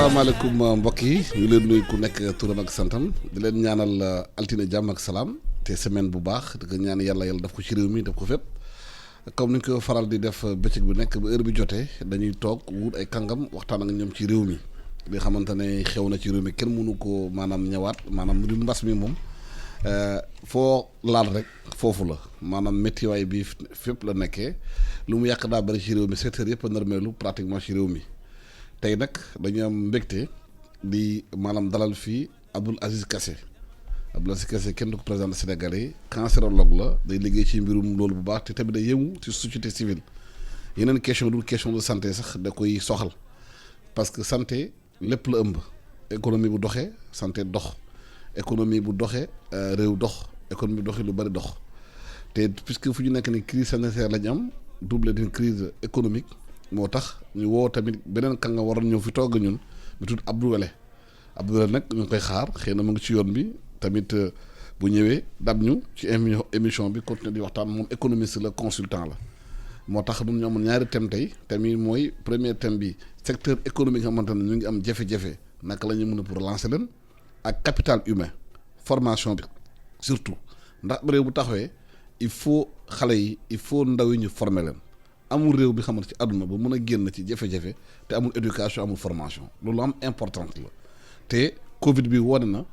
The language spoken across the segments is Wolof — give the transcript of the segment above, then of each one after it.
asalaamaaleykum mbokk yi ñu leen nuyu ku nekk turam ak santam di leen ñaanal altine jàmm ak salaam te semaine bu baax di ko ñaan yàlla def ko ci réew mi def ko fépp comme ni ñu ko faral di def bëccëg bi nekk ba heure bi jotee dañuy toog wut ay kàngam waxtaan ak ñoom ci réew mi li xamante ne xew na ci réew mi kenn mënu ko maanaam ñëwaat maanaam du mbas mi moom foo laal rek foofu la maanaam météo bi fépp la nekkee lu mu yàq daa bari ci réew mi secteur yëpp a narmeelu pratiquement ci réew mi. tey nag dañu am mbégte di maanaam dalal fii Abdoul Aziz Kassé kenn du ko président sénégalais cancérologue la day liggéey ci mbirum loolu bu baax te tamit day yëngu ci société civile yeneen question de santé sax da koy soxal parce que santé lépp la ëmb économie bu doxee santé dox économie bu doxee réew dox économie bu doxee lu bari dox te puisque fu ñu nekk ni crise sanitaire la ñu am double d'une crise économique moo tax ñu woo tamit beneen kan nga waroon ñëw fi togg ñun mu tudd Abdou Wele nag ñu ngi koy xaar xëy na mu ngi ci yoon bi tamit bu ñëwee dab ñu ci émission bi continuer di waxtaan moom économiste la consultant la moo tax ñun ñu amoon ñaari thème tey thème yi mooy premier thème bi secteur économique nga xamante ne ñu ngi am jafe-jafe naka la ñu mën a pour lancer leen ak capital humain formation bi surtout ndax réew bu taxawee il faut xale yi il faut ndaw yi ñu former leen amul réew bi xamante ci àdduna ba mën a génn ci jafe-jafe te amul éducation amul formation loolu am importante la te Covid bi wane na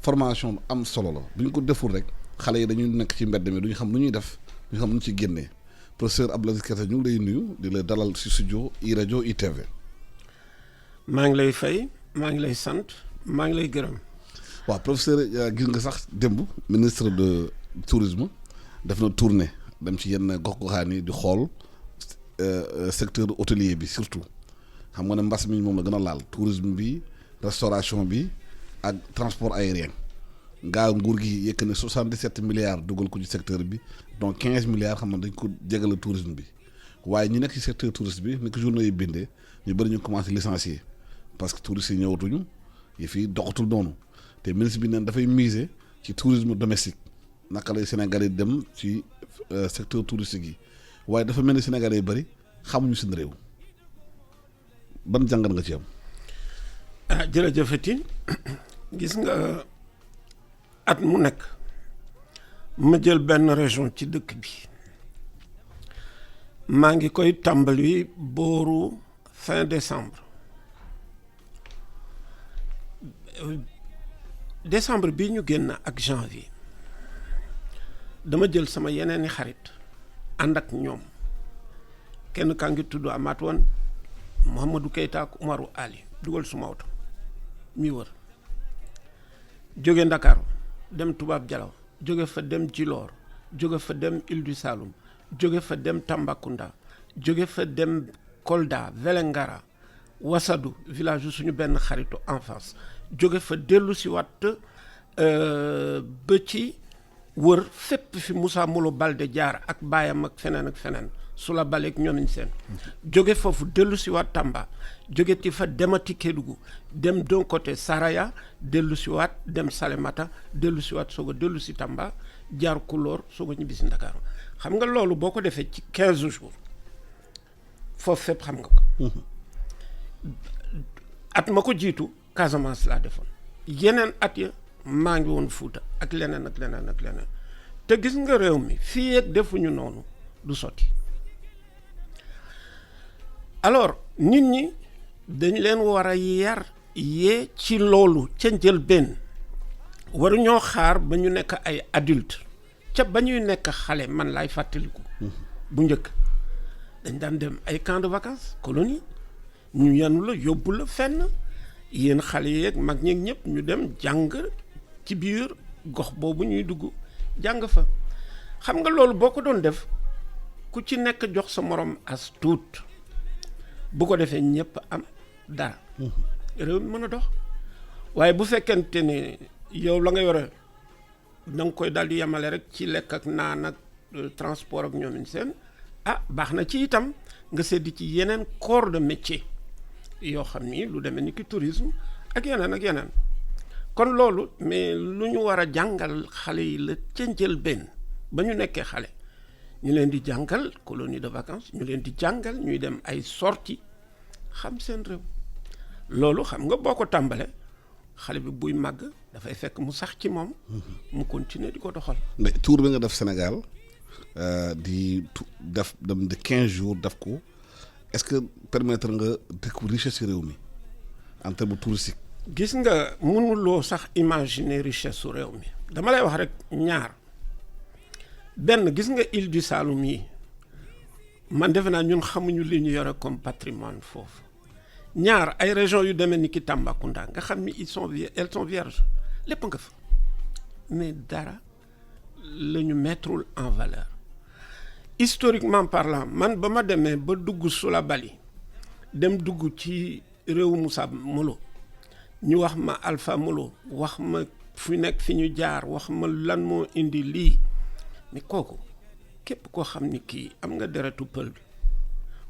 formation am solo la bu ñu ko deful rek xale yi dañuy nekk ci mbedd mi du ñu xam lu ñuy def du ñu xam lu ñu ci génnee professeur Abdoul Aziz Kassé ñu ngi lay nuyu di la dalal ci studio i rajo ITV. maa ngi lay fay maa ngi lay sant maa ngi lay gërëm. waaw professeur gis nga sax démb ministre de tourisme def na tournée dem ci yenn gox-goxaan yi di xool. Secteur hôtelier bi surtout xam nga ne mbas mi moom la gën a laal tourisme bi restauration bi ak transport aérien ngaa nguur gi yëkk ne 77 milliards dugal ko ci secteur bi donc 15 milliards xam nga dañ ko jégale tourisme bi waaye ñu nekk ci secteur tourisme bi ni ko journaux yi bindee ñu bëri ñu commencé licencier parce que touristes yi ñëwatuñu yi fii doxatul noonu te ministre bi neen dafay miser ci tourisme domestique naka lay Sénégalais dem ci secteur touristique yi waaye dafa mel ni Sénégalais yu bëri xamuñu seen réew ban jàngat nga ci am. Jërëjëfati gis nga at mu nekk ma jël benn région ci dëkk bi maa ngi koy tàmbali booru fin décembre bi ñu génn ak janvier dama jël sama yeneeni xarit ànd ak ñoom kenn kaa ngi tudd Amath Wane Mouhamadou Keita ak Umaru Ali dugal suma oto mi wër jóge Ndakaaru dem Tubaab Jalaw jóge fa dem Djilor jóge fa dem Île du Saloum jóge fa dem Tambacounda jóge fa dem Kolda Vélingara Wassadou village suñu benn xaritu enfance jóge fa dellu si waat ba ci wër fépp fi Moussa Molo Balde jaar ak baayam ak feneen su la baleeg ñoomiñ seen jóge foofu dellu si waat Tamba jóge ti fa demati Kédougou dem d'un côté Saraya dellu si waat dem Salémata dellu si waat soog a dellu si Tamba jaar Kulóor soog a ñibbi si Ndakaaru xam nga loolu boo ko defee ci 15 jours foofu fépp xam nga ko at ma ko jiitu Casamance laa defoon yeneen at ya maa ngi woon Fuuta ak leneen te gis nga réew mi fii ak defuñu noonu du sotti alors nit ñi dañ leen war a yar yee ci loolu ca njëlbéen waruñoo xaar ba ñu nekk ay adulte ca ba ñuy nekk xale man laay fàttaliku bu njëkk dañ daan dem ay camp de vacances colonie ñu yanu la yóbbu la fenn yéen xale yeeg mag ñeeg ñëpp ñu dem jàng ci biir gox boobu ñuy dugg jàng fa xam nga loolu boo ko doon def ku ci nekk jox sa morom as tuut bu ko defee ñëpp am dara réew mi mën a dox waaye bu fekkente ne yow la nga yore da nga koy daal di yemale rek ci lekk ak naan ak transport ak ñoomin seen baax na ci itam nga seddi ci yeneen corps de métier yoo xam ni lu demee ni ki tourisme ak yeneen kon loolu mais lu ñu war a jàngal xale yi la ca njëlbéen ba ñu nekkee xale ñu leen di jàngal colonie de vacances ñu leen di jàngal ñuy dem ay sorties xam seen réew loolu xam nga boo ko tàmbalee xale bi buy màgg dafay fekk mu sax ci moom. mu continuer di ko doxal. mais tour bi nga def Sénégal def dem de 15 jours def ko est-ce que permettre nga découvrir richesse ci réew mi en terme touristique. gis nga mënuloo sax imaginer richesse su réew mi dama lay wax rek ñaar benn gis nga île du Saloum yi man defe naa ñun xamuñu li ñu yore comme patrimoine foofu ñaar ay régions yu demee ni ki Tambacounda nga xam ni elles sont vierges lépp nga fa mais dara la ñu mettrul en valeur historiquement parlant man ba ma demee ba dugg Soulabali dem dugg ci réewu Moussa Molo ñu wax ma Alpha Molo wax ma fu nekk fi ñu jaar wax ma lan moo indi lii mais kooku képp koo xam ni kii am nga deretu pël bi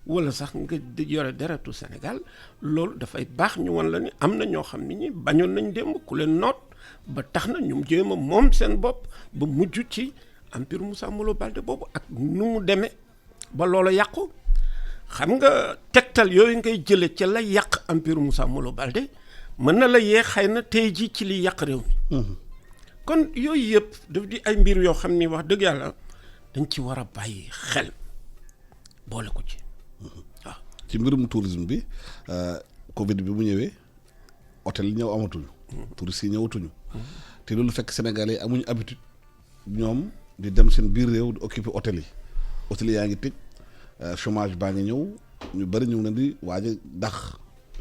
wala sax nga yore deretu Sénégal loolu dafay baax ñu wan la ni am na ñoo xam ni ñi bañoon nañ démb ku leen noot ba tax na ñu jéem a moom seen bopp ba mujj ci empire Moussa Molo Baldé boobu ak nu mu demee ba loola yàqu xam nga tegtal yooyu ngay jële ca la yàq empire Moussa Molo Baldé mën na la yee xëy na tey ji ci li yàq réew mi kon yooyu yëpp daf di ay mbir yoo xam ni wax dëgg yàlla dañ ci war a bàyyi xel boole ko ci waaw. ci mbirum tourisme bi Covid bi mu ñëwee hôtel yi ñëw amatuñu. touristes yi ñëwatuñu. te loolu fekk Sénégalais amuñu habitude ñoom di dem seen biir réew di occuper hôtel yi hôtel yaa ngi tëj chômage baa ngi ñëw ñu bari ñu ngi leen di waaj a dàq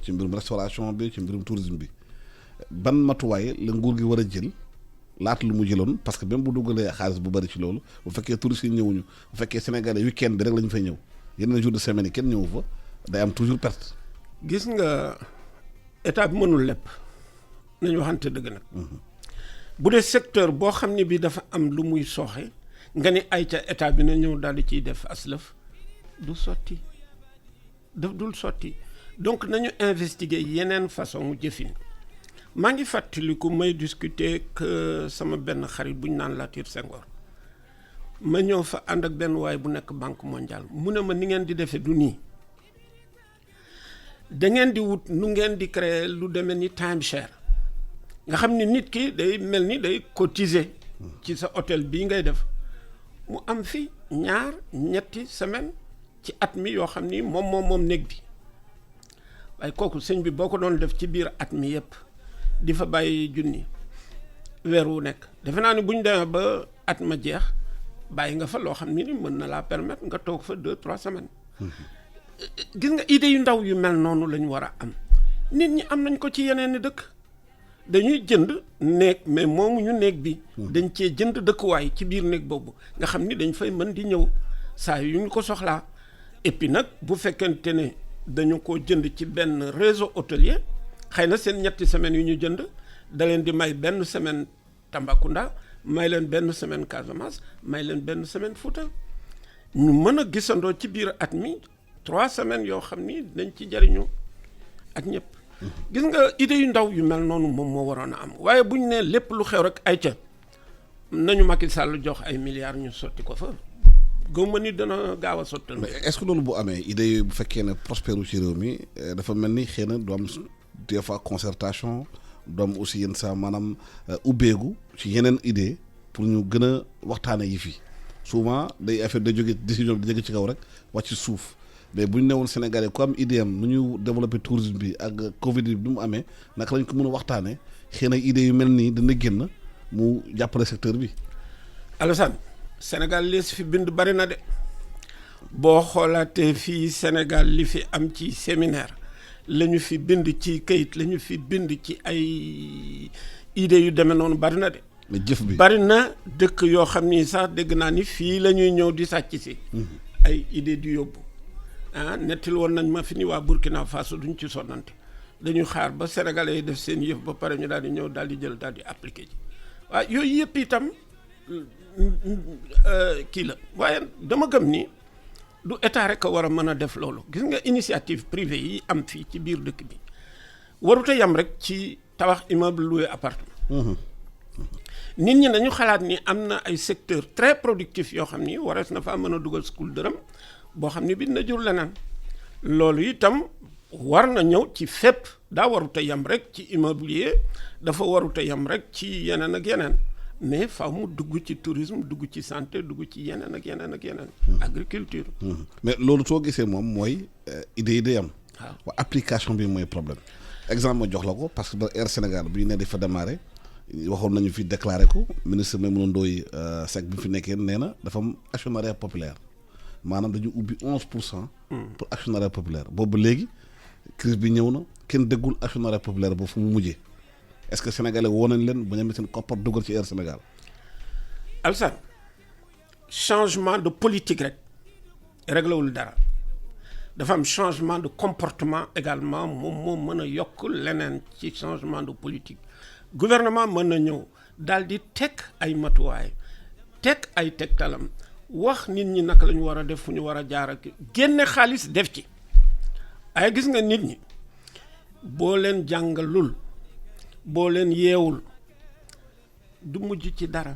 ci mbirum restauration bi ci mbirum tourisme bi ban matuwaay la nguur gi war a jël laata lu mu jëloon parce que même bu duggalee xaalis bu bari ci loolu bu fekkee touristes yi ñëwuñu bu fekkee Sénégalais week-end bi rek la ñu fay ñëw yeneen jour de semaine yi kenn ñëwu fa day am toujours perte. gis nga état bi mënul lépp nañu waxante dëgg nag. bu dee secteur boo xam ne bi dafa am lu muy sooxe nga ni ay ca état bi na ñëw daal di ciy def aslëf du sotti daf dul sotti donc nañu investiguer yeneen façon mu jëfin maa ngi fàttaliku may discuter que sama benn xarit bu ñu naan Latir Senghor ma ñëw fa ànd ak benn waay bu nekk banque mondiale mu ne ma ni ngeen di defee du nii da ngeen di wut nu ngeen di créer lu demee ni timeshare nga xam ni nit ki day mel ni day cotiser ci sa hôtel bii ngay def mu am fi 2-3 semaine ci at mi yoo xam ni moom néeg bi waaye kooku sëñ bi boo ko doon def ci biir at mi yëpp di fa bàyyi junni weer wu nekk defe naa ni bu ñu demee ba at ma jeex bàyyi nga fa loo xam ni mën na laa permettre nga toog fa 2-3 semaines. gis nga idée yu ndaw yu mel noonu lañu war a am nit ñi am nañ ko ci yeneen i dëkk dañuy jënd néeg mais moomuñu néeg bi. dañ cee jënd dëkkuwaay ci biir néeg boobu nga xam ni dañ fay mën di ñëw saa yu ñu ko soxlaa et puis nag bu fekkente ne dañu ko jënd ci benn réseau hôtelier xëy na seen 2 semaines yu ñu jënd da leen di may benn semaine Tambacounda may leen benn semaine Casamance may leen benn semaine Fouta ñu mën a gisandoo ci biir at mi 3 semaines yoo xam ni dañ ci jariñu ak ñëpp. gis nga idée yu ndaw yu mel noonu moom moo waroon a am waaye bu ñu nee lépp lu xew rek ay ca nañu Macky Sall jox ay milliards ñu sotti ko fa gëmma ni dana gaaw a sottal. mais est-ce que loolu bu amee idée yooyu bu fekkee ne prospéru ci réew mi dafa mel ni xëy na du am des fois concertation du am aussi yenn saa maanaam ubbeegu ci yeneen idée pour ñu gën a waxtaane yi fi souvent day affaire day jóge décision bi di jóge ci kaw rek wàcc ci suuf. mais bu ñu newoon Sénégalais ku am idée am nu ñu développer tourisme bi ak Covid bi mu amee naka lañ ko mën a waxtaanee xëy na idée yu mel nii dana génn mu jàppale secteur bi. Alassane Sénégal li fi bind bari na de boo xoolaatee fii Sénégal li fi am ci séminaire la ñu fi bind ci kayit la ñu fi bind ci ay idées yu demee noonu bari na de. mais jëf bi bari na dëkk yoo xam ni sax dégg naa ni fii la ñuy ñëw di sàcc si. ay idée di yóbbu. nettil woon nañ ma fi ni waa Burkina Faso duñ ci sonnante dañuy xaar ba sénégalais yi def seen yëf ba pare ñu daal di ñëw daal di jël daal di appliqué ji waaye yooyu yëpp itam kii la waaye dama gëm ni du état rek a war a mën a def loolu gis nga initiative privée yi am fii ci biir dëkk bi warut a yam rek ci tabax immeuble loué appartement. nit ñi nañu xalaat ni am na ay secteurs très productifs yoo xam ni warees na faa mën a dugal school dërëm boo xam ni bi na jur leneen loolu itam war na ñëw ci fépp daa warut a yem rek ci immobilier dafa warut a yem rek ci yeneen ak yeneen mais faaw mu dugg ci tourisme dugg ci santé dugg ci yeneen ak yeneen ak yeneen. agriculture. mais loolu soo gisee moom mooy idée yi day am. waaw waa application bi mooy problème exemple ma jox la ko parce que ba Air Sénégal bi ñu ne di fa démarrer waxoon nañu fi déclaré ko ministre Maïmouna Ndoye Seck bi fi nekkee nee na dafa am actionnariat populaire maanaam dañu ubbi 11% pour actionnariat populaire boobu léegi crise bi ñëw na kenn déggul actionnariat populaire boobu fu mu mujjee est-ce que sénégalais woo nañ leen bu ñu amee seen koppar dugal ci Air Sénégal. Alassane changement de politique rek réglewul dara dafa am changement de comportement également moom moo mën a yokk leneen ci changement de politique gouvernement mën na ñëw daal di teg ay matuwaay teg ay tegtalam wax nit ñi naka la ñu war a def fu ñu war a jaar ak génne xaalis def ci ay gis nga nit ñi boo leen jàngalul boo leen yeewul du mujj ci dara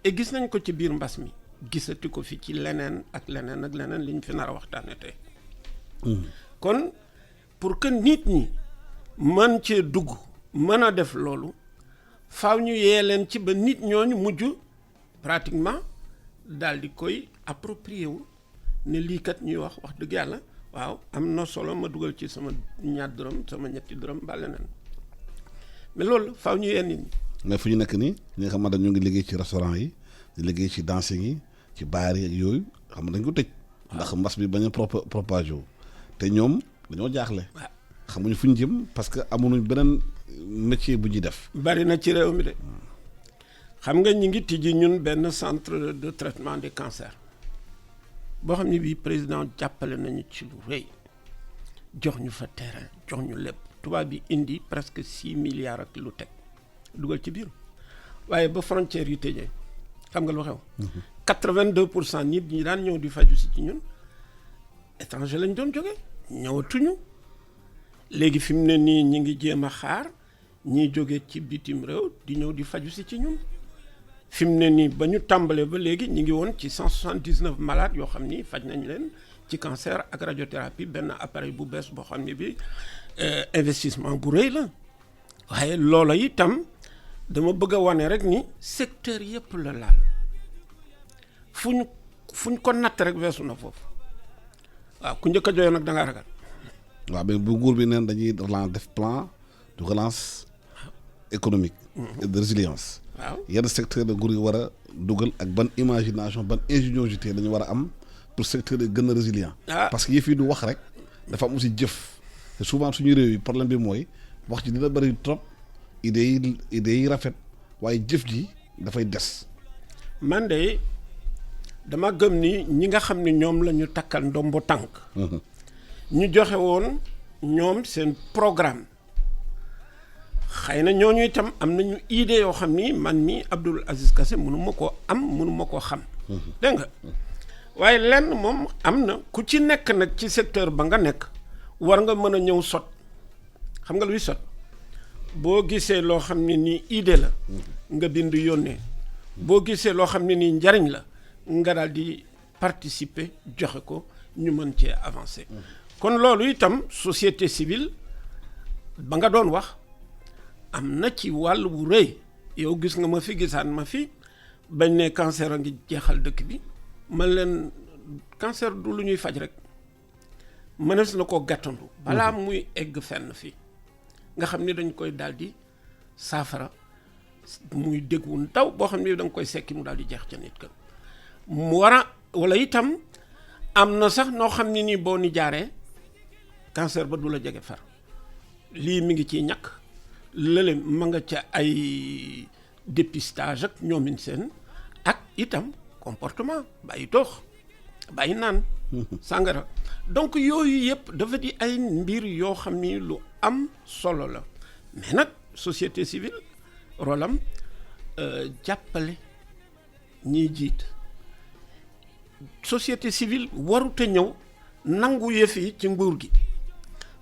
et gis nañ ko ci biir mbas mi gisati ko fi ci leneen ak leneen ak leneen li ñu fi nar a waxtaane tey kon pour que nit ñi mën cee dugg mën a def loolu faaw ñu yee leen ci ba nit ñooñu mujj pratiquement daal di koy approprier wu ne lii kat ñuy wax dëgg yàlla waaw am na solo ma dugal ci sama ñaar dërëm sama ñetti dërëm ba leneen mais loolu faaw ñu yee nit ñi. mais fu ñu nekk nii ñi nga xamante ñu ngi liggéey ci restaurant yi di liggéey ci dancing yi ci baar yi ak yooyu xam dañ ko tëj. ndax mbas bi bañ a propagé wu te ñoom dañoo jaaxle. xamuñu fu ñu jëm parce que amuñu beneen métier bu ñuy def. bari na ci réew mi de xam nga ñi ngi tijji ñun benn centre de traitement des cancers boo xam ne bii président jàppale nañu ci lu rëy jox ñu fa terrain jox ñu lépp tubaab bi indi presque 6 milliards ak lu teg dugal ci biir waaye ba frontière yi tëjee xam nga lu xew. 82% nit ñi daan ñëw di faju si ci ñun étranger lañ doon jógee ñëwatuñu. léegi fi mu ne nii ñi ngi jéem a xaar ñiy jóge ci bitim réew di ñëw di faju si ci ñun fi mu ne nii ba ñu tàmbalee ba léegi ñi ngi woon ci 179 malades yoo xam ni faj nañ leen ci cancer ak radiothérapie benn appareil bu bees boo xam ne bi investissement bu rëy la waaye loola itam dama bëgg a wane rek ni secteur yëpp la laal fu ñu ko natt rek weesu na foofu waaw ku njëkk a jooyoo nag da ngaa ragal. waaw mais bu nguur bi neen dañuy relance def plan de relance économique et de résilience waaw yenn secteur de nguur yi war a dugal ak ban imagination ban ingéniosité dañu war a am pour secteur yi gën a résilient parce que yëf yi du wax rek dafa am aussi jëf te souvent suñu réew yi problème bi mooy wax ji dina bëri trop idées yi rafet waaye jëf ji dafay des. man de dama gëm ni ñi nga xam ne ñoom la ñu takkal ndombo tànk ñu joxe woon ñoom seen programme xëy na ñooñu itam am nañu idée yoo xam ni man mi Abdoul Aziz Kassé mënuma koo xam dégg nga waaye lenn moom am na ku ci nekk nag ci secteur ba nga nekk war nga mën a ñëw sot xam nga luy sot boo gisee loo xam ne nii idée la nga bind yónnee boo gisee loo xam ne nii njariñ la nga daal di participer joxe ko ñu mën cee avancer kon loolu itam société civile ba nga doon wax am na ci wàll bu rëy yow gis nga ma fi gisaan ma fi bañ ne cancer a ngi jeexal dëkk bi man leen cancer du lu ñuy faj rek mënees na ko gàttandu balaa muy egg fenn fii nga xam ni dañ koy daal di saafara muy déggu ndaw boo xam ne da nga koy sekki mu daal di jeex ca nit ka mu war a wala itam am na sax noo xam ne nii boo ni jaaree cancer ba du la jege far lii mi ngi ciy ñàkk lële ma nga ca ay dépistage ak ñoomin seen ak itam comportement bàyyi toox bàyyi naan sàngara donc yooyu yëpp dafa di ay mbir yoo xam ni lu am solo la mais nag société civile rolam jàppale ñiy jiit société civile warute ñëw nangu yëf yi ci nguur gi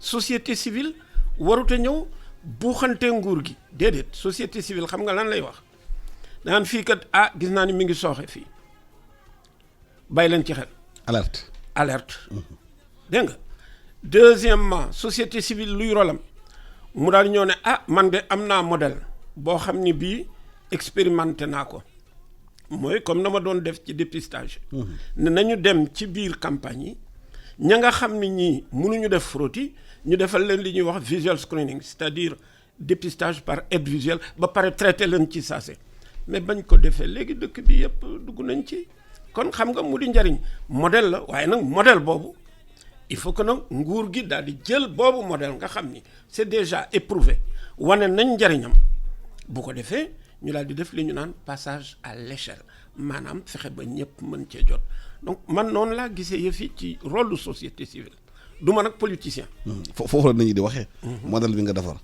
société civile warute ñëw buuxante nguur gi déedéet société civile xam nga lan lay wax daan fii kat gis naa ni mi ngi sooxe fii bàyyi leen ci xel alerte dégg nga deuxièmement société civile luy rolam mu daal ñëw ne man de am naa modèle boo xam ni bii expérimenté naa ko mooy comme na ma doon def ci dépistage ne nañu dem ci biir campagne yi ña nga xam ni ñii mënuñu def fraude yi ñu defal leen li ñuy wax visual screening c'est-à-dire dépistage par aide visuelle ba pare traité leen ci saase mais bañ ko defee léegi dëkk bi yëpp dugg nañ ci kon xam nga mu di njariñ modèle la waaye nag modèle boobu il faut que nag nguur gi daal di jël boobu modèle nga xam ni c'est déjà éprouvé wane nañ njariñam bu ko defee ñu daal di def li ñu naan passage à l'échelle maanaam fexe ba ñëpp mën cee jot donc man noonu laa gisee yëf yi ci rôle de société civile du ma nag politicien. foofu la nit ñi di waxee. modèle bi nga defar.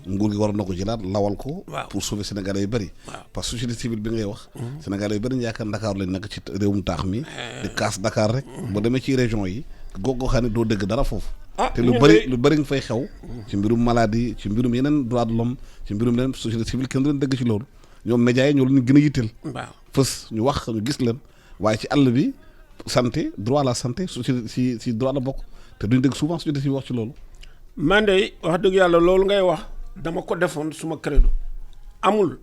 nguur gi war na ko jëlaat lawal ko. waaw pour sauver Sénégalais yu bëri. waaw parce que société civile bi ngay wax. Sénégalais yu bëri ñu yaakaar Dakar lañ nekk ci réewum taax mi. di kaas Dakar rek. boo demee ci région yi. gox xam ne doo dégg dara foofu. te lu bëri nga fay xew. ci mbirum maladie ci mbirum yeneen droit de l'homme ci mbirum yeneen société civile kenn du leen dégg ci loolu. ñoom médias yi ñoo leen gën a yitteel. waaw fës ñu wax ñu gis leen waaye ci àll bi santé droit à la santé si droit la bokk te duñ dégg souvent société civile wax ci loolu. man de wax dëgg yàlla loolu ngay wax dama ko defoon suma credo amul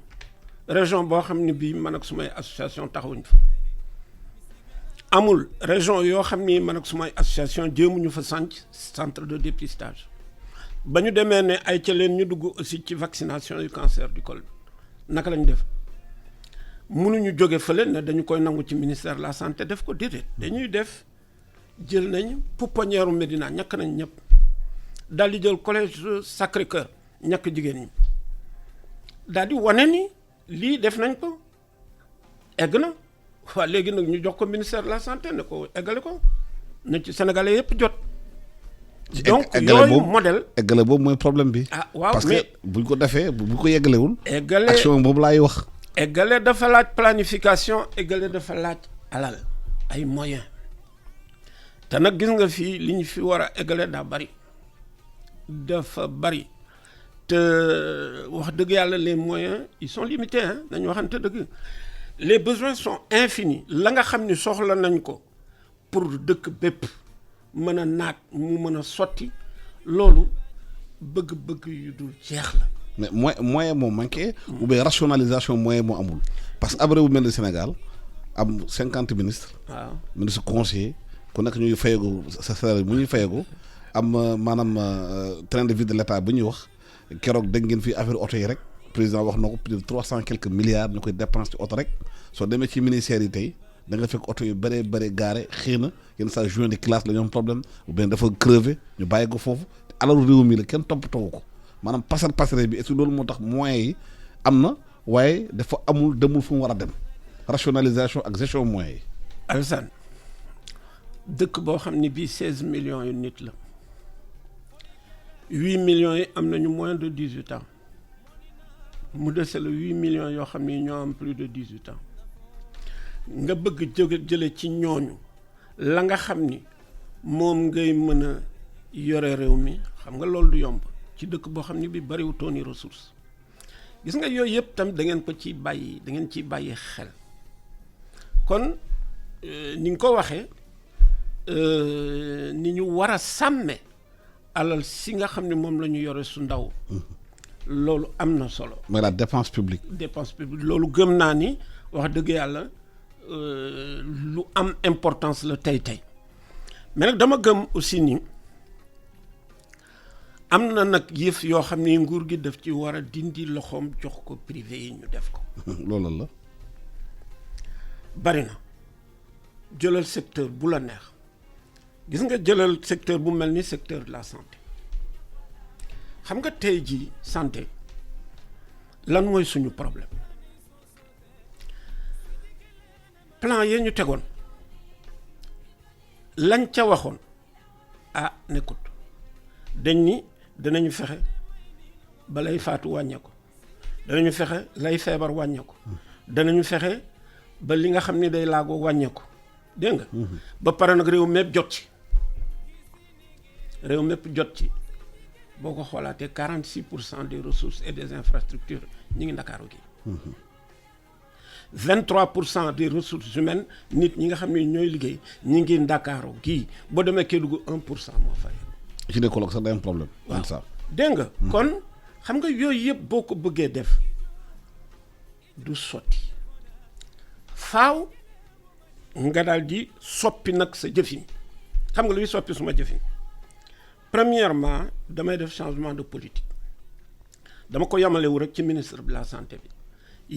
région boo xam ne bii man ak sumay association taxawuñ fa amul région yoo xam ni man ak sumay association jéemuñu fa centre de dépistage ba ñu demee ne ay ca leen ñu dugg aussi ci vaccination du cancer du col naka lañ def mënuñu jóge fële ne dañu koy nangu ci ministère de la santé def ko déedéet dañuy def jël nañ pouponnière Médina ñàkk nañ ñëpp daal di jël collège Sacré-Cœur ñàkk jigéen ñi daal di wane ni lii def nañ ko egg na waa léegi nag ñu jox ko ministère de la santé ne ko eggale ko na ci sénégalais yëpp jot. donc yooyu modèle eggale boobu mooy problème bi. waaw parce mais que buñ ko defee buñ ko yeggalewul. eggale action boobu laay wax. eggale dafa laaj planification eggale dafa laaj alal ay moyens te nag gis nga fii li ñu fi war a eggale daa bari dafa bari te wax dëgg yàlla les moyens ils sont limités nañu waxante dëgg les besoins sont infinis la nga xam ni soxla nañ ko pour dëkk bépp mën a naat mu mën a sotti loolu bëgg-bëgg yu dul jeex la. mais moyen moo manqué. ou bien rationalisation moyen moo amul. parce que ab réew bu mel ni Sénégal am 50 ministres. waaw ministre conseiller ku nekk ñuy fayagu sa salaire bu ñuy fayagu am maanaam train de vie de l'État bu ñuy wax keroog dégg ngeen fi affaire oto yi rek président wax na ko plus de 300 quelques milliards ñu koy dépense ci oto rek soo demee ci ministères yi tey da nga fekk oto yu bëree bëri gaare xëy na yenn saa juin de classe la ñu am problème ou bien dafa crevé ñu bàyyi ko foofu alalu réew mi la kenn toppatoo ko maanaam passer bi est-ce que loolu moo tax moyens yi am na waaye dafa amul demul fu mu war a dem rationalisation ak gestion moyens yi. Alassane dëkk boo xam ne bii 16 millions yu nit la 8 millions yi am nañu moins de 18 ans mu dese la 8 millions yoo xam ne ñoo am plus de 18 ans nga bëgg jële ci ñooñu la nga xam ni moom ngay mën a yore réew mi xam nga loolu du yomb ci dëkk boo xam ne bii bariwutoon i ressources gis nga yooyu yëpp tam da ngeen ko ciy bàyyi da ngeen ciy bàyyi xel kon ni nga ko waxee ni ñu war a sàmme alal si nga xam ne moom la ñu yore su ndaw loolu am na solo. mooy la dépense publique. dépense publique loolu gëm naa ni wax dëgg yàlla lu am importance la tey mais nag dama gëm aussi ni am na nag yëf yoo xam ne nguur gi daf ci war a dindi loxoom jox ko privé yi ñu def ko. loolu la. bari na jëlal secteur bu la neex gis nga jëlal secteur bu mel ni secteur de la santé xam nga tey jii santé lan mooy suñu problème plan yee ñu tegoon lañ ca waxoon nekkut dañ ni danañu fexe ba lay faatu wàññeeku danañu fexe lay feebar wàññeeku danañu fexe ba li nga xam ni day laagoo wàññeeku dégg nga. ba pare nag réew mépp jot ci boo ko xoolaatee 46% des ressources et des infrastructures ñi ngi Ndakaaru gi 23% des ressources humaines nit ñi nga xam ne ñooy liggéey ñi ngi Ndakaaru gii boo demee Kédougou 1% moo fay. gynécologue sax day am problème. waaw ça. dégg nga. kon xam nga yooyu yëpp boo ko bëggee def du sotti faaw nga daal di soppi nag sa jëfin xam nga luy soppi suma jëfin premièrement damay def changement de politique dama ko yamalewu rek ci ministre de la santé bi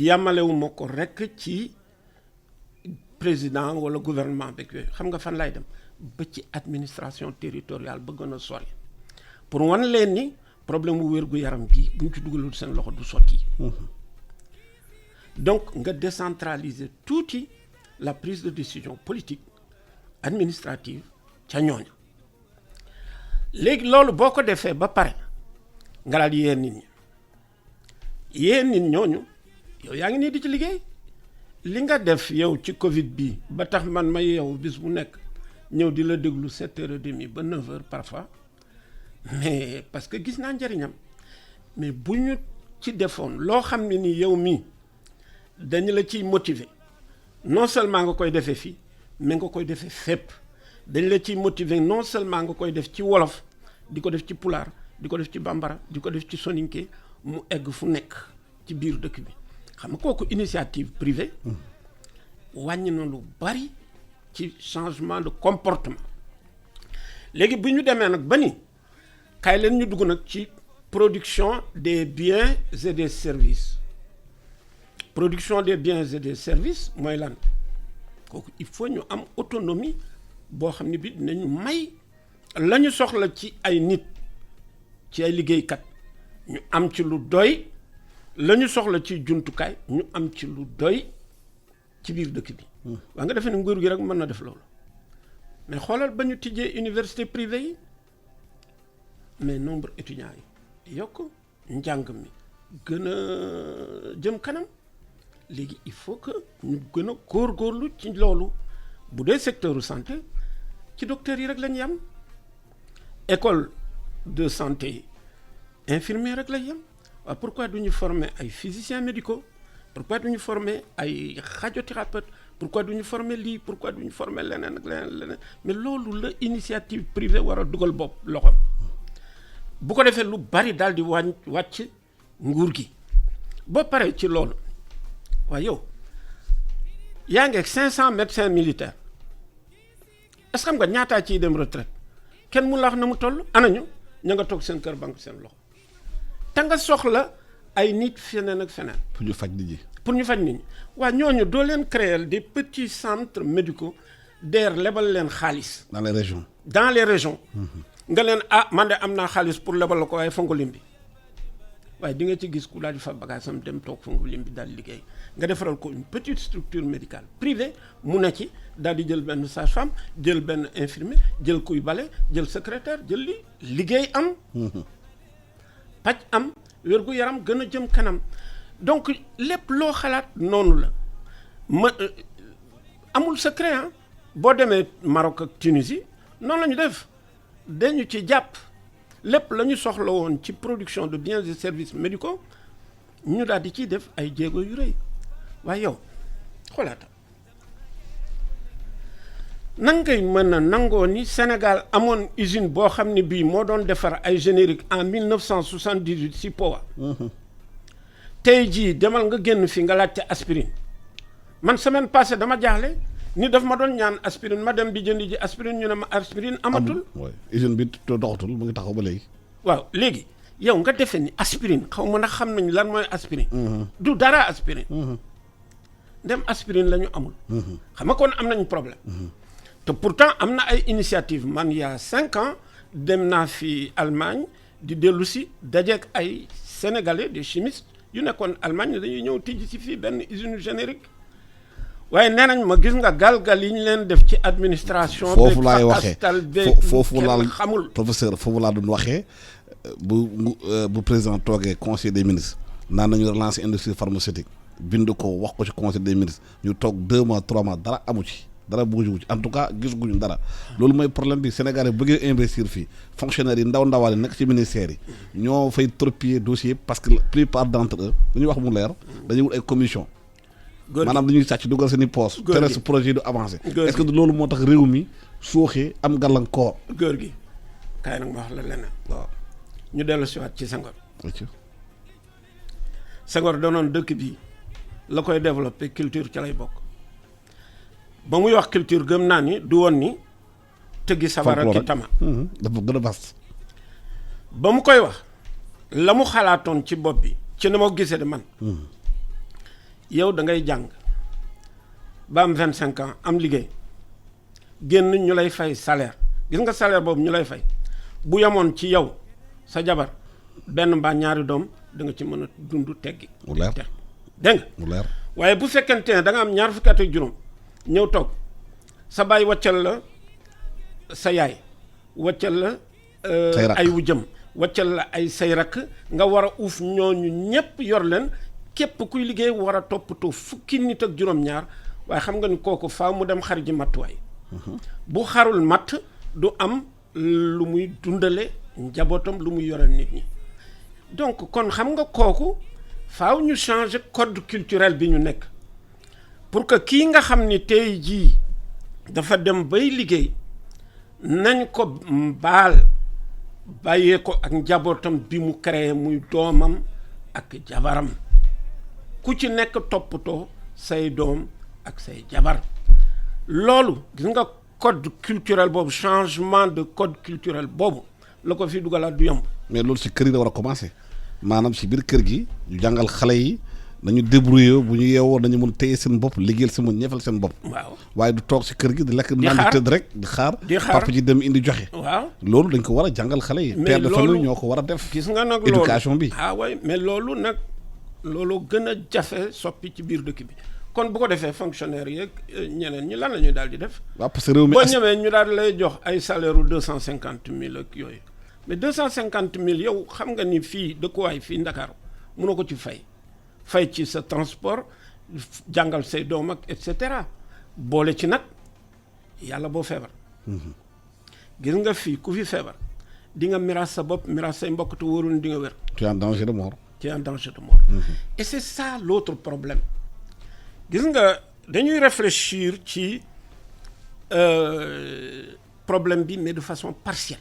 yamalewu ma ko rek ci président wala gouvernement beeg yooyu xam nga fan lay dem ba ci administration territoriale ba gën a sori pour wan leen ni problème mu wér-gu-yaram bii bu ñu ci dugalul seen loxo du sotti. Donc nga décentraliser tuuti la prise de décision politique administrative ca ñooña léegi loolu boo ko defee ba pare nga daal di yee nit ñooñu yow yaa ngi nii di ci liggéey li nga def yow ci Covid bi ba tax man ma yow bis bu nekk ñëw di la déglu 7h30 ba 9h parfois mais parce que gis naa njëriñam mais bu ñu ci defoon loo xam ne ni yow mii dañu la ciy motiver non seulement nga koy defee fii mais nga koy defee fépp dañ la ciy motiver non seulement nga koy def ci wolof di ko def ci pulaar di ko def ci bambara di ko def ci soninké mu egg fu nekk ci biir dëkk bi xam nga kooku initiative privée wàññi na lu bari ci changement de comportement léegi bu ñu demee nag ba ni kaay leen ñu dugg nag ci production des biens et des services production des biens et des services mooy lan kooku il faut ñu am autonomie boo xam ne bi dinañu may la ñu soxla ci ay nit ci ay liggéeykat ñu am ci lu doy la ñu soxla ci jumtukaay ñu am ci lu doy ci biir dëkk bi. waa nga defee ne nguur gi rek mën na def loolu mais xoolal ba ñu tijjee université privée yi mais nombre étudiants yi yokk njàng mi gën a jëm kanam léegi il faut que ñu gën a góorgóorlu ci loolu bu dee secteur santé ci docteurs yi rek la ñu yem école de santé infirmier rek la ñu yem waaw pourquoi du ñu former ay physiciens médicaux pourquoi du ñu former ay radiothérapeutes pourquoi du ñu former lii pourquoi du ñu former leneen ak leneen mais loolu la initiative privée war a dugal bopp loxoom bu ko defee lu bari daal di wàcc nguur gi ba pare ci loolu waaye yow yaa ngi ak 500 médecins militaires est-ce que xam nga ñaataa ciy dem retraite kenn mu la wax na mu toll anañu ña nga toog seen kër banque seen loxo te nga soxla ay nit feneen ak feneen. pour ñu faj nit ñi. pour ñu faj nit ñi waaw ñooñu doo leen créer des petits centres médicaux DER lebal leen xaalis. dans les régions. dans les régions. nga leen man de am naa xaalis pour lebal la ko waaye fongu lim bi waaye di nga ci gis ku daal di fa bagage am dem toog fongu lim bi daal liggéey nga defaral ko une petite structure médicale privée mu ne ci daal di jël benn sage-femme jël benn infirmier jël kuy bale jël secrétaire jël li liggéey am. paj am wérgu yaram gën a jëm kanam donc lépp loo xalaat noonu la amul secret boo demee Maroc ak Tunisie noonu la ñu def dañu ci jàpp lépp la ñu soxla woon ci production de biens et services médicaux ñu daal di ciy def ay jéego yu rëy waaye yow xoolaata nan ngay mën a nangoo ni Sénégal amoon usine boo xam ne bii moo doon defar ay générique en 1978 si Powa. tey jii demal nga génn fi nga laajte aspirine man semaine passée dama jaaxle ni daf ma doon ñaan aspirine ma dem di jëndi ji aspirine ñu ne ma aspirine amatul. waaw usine bi doxatul mu ngi taxaw ba léegi. waaw léegi yow nga defee ni aspirine xaw ma nag xam nañ lan mooy aspirine. du dara aspirine. dem aspirine la ñu amul. xam nga kon am nañu problème. te pourtant am na ay initiative man il y a 5 ans dem naa fi Allemagne di dellu si dajeek ay sénégalais des chimistes yu nekkoon Allemagne dañuy ñëw tijji si fii benn usine générique waaye nee nañ ma gis nga galgal yi ñu leen def ci administration. foofu laay waxee foofu laa xamul professeur foofu laa doon waxee bu président toogee conseil des ministres naan nañu relancer industrie pharmaceutique bind ko wax ko ci conseil des ministres ñu toog 2 mois 3 mois dara amu ci. dara bëggu ci en tout cas gisaguñu dara loolu mooy problème bi Sénégal yi bëggee investir fii fonctionnaires yi ndaw nekk ci ministères yi ñoo fay torpiller dossier parce que la plupart d'entre eux dañuy wax mu leer dañuy wut ay commission maanaam dañuy sàcc dugal seen i poste tere su projet du avancé est-ce que loolu moo tax réew mi sooxee am gàllankoor góor gi kaay nag ma wax la leneen. waaw ñu dellu siwaat ci Senghor. ok Senghor doonoon dëkk bi la koy développé culture ca lay bokk ba muy wax culture gëm naa ni du woon ni tëggi sabar ak ki tama. dafa gën a vaste. ba mu koy wax la mu xalaatoon ci bopp bi ci na ma gisee de man. yow da ngay jàng ba am 25 ans am liggéey génn ñu lay fay salaire gis nga salaire boobu ñu lay fay bu yemoon ci yow sa jabar benn mbaa ñaari doom da nga ci mën a dund teggi. mu leer dégg nga. mu leer waaye bu fekkente ne da nga am ñaar fukki at ak juróom ñëw toog sa baay wàccal la sa yaay wàccal la. ay wujjam wàccal la ay say rakk nga war a uuf ñooñu ñépp yor leen. képp kuy liggéey war a toppatoo fukki nit ak juróom-ñaar waaye xam nga ni kooku faaw mu dem xar ji mattuwaay. bu xarul matt du am lu muy dundale njabootam lu muy yore nit ñi. donc kon xam nga kooku faaw ñu changer code culturel bi ñu nekk pour que kii nga xam ni tey jii dafa dem bay liggéey nañ ko baal bàyyee ko ak njabootam bi mu créé muy doomam ak jabaram. ku ci nekk toppatoo say doom ak say jabar loolu gis nga code culturel boobu changement de code culturel boobu la ko fi dugalaat du yomb. mais loolu ci kër yi la war a commencer maanaam ci biir kër gi ñu jàngal xale yi nañu débrouiller bu ñu yeewoo dañu mën téye seen bopp liggéeyal seen mën ñeefal seen bopp. waaw waaye du toog ci kër gi di lekk naan di tëdd rek di xaar. papa ji dem indi joxe. waaw loolu dañ ko war a jàngal xale yi. père de famille ñoo ko war a def. gis nga nag éducation bi. waay mais loolu nag. loolu gën a jafe soppi ci biir dëkk bi kon bu ko defee fonctionnaire yeeg ñeneen ñi lan la ñuy daal di def. waaw parce que réew mi boo ñëwee ñu daal lay jox ay salaire u 250 000 ak yooyu mais 250 000 yow xam nga ni fii dëkkuwaay fii Ndakaaru mënoo ko ci fay ci sa transport jàngal say doom ak et cetera boole ci nag yàlla boo feebar. gis nga fii ku fi feebar di nga miraas sa bopp miraas say mbokk te wóorul di nga wér. tu es en danger de mort. tu es en danger de mort. Et c'est ça l'autre problème gis nga dañuy réfléchir ci problème bi mais de façon partielle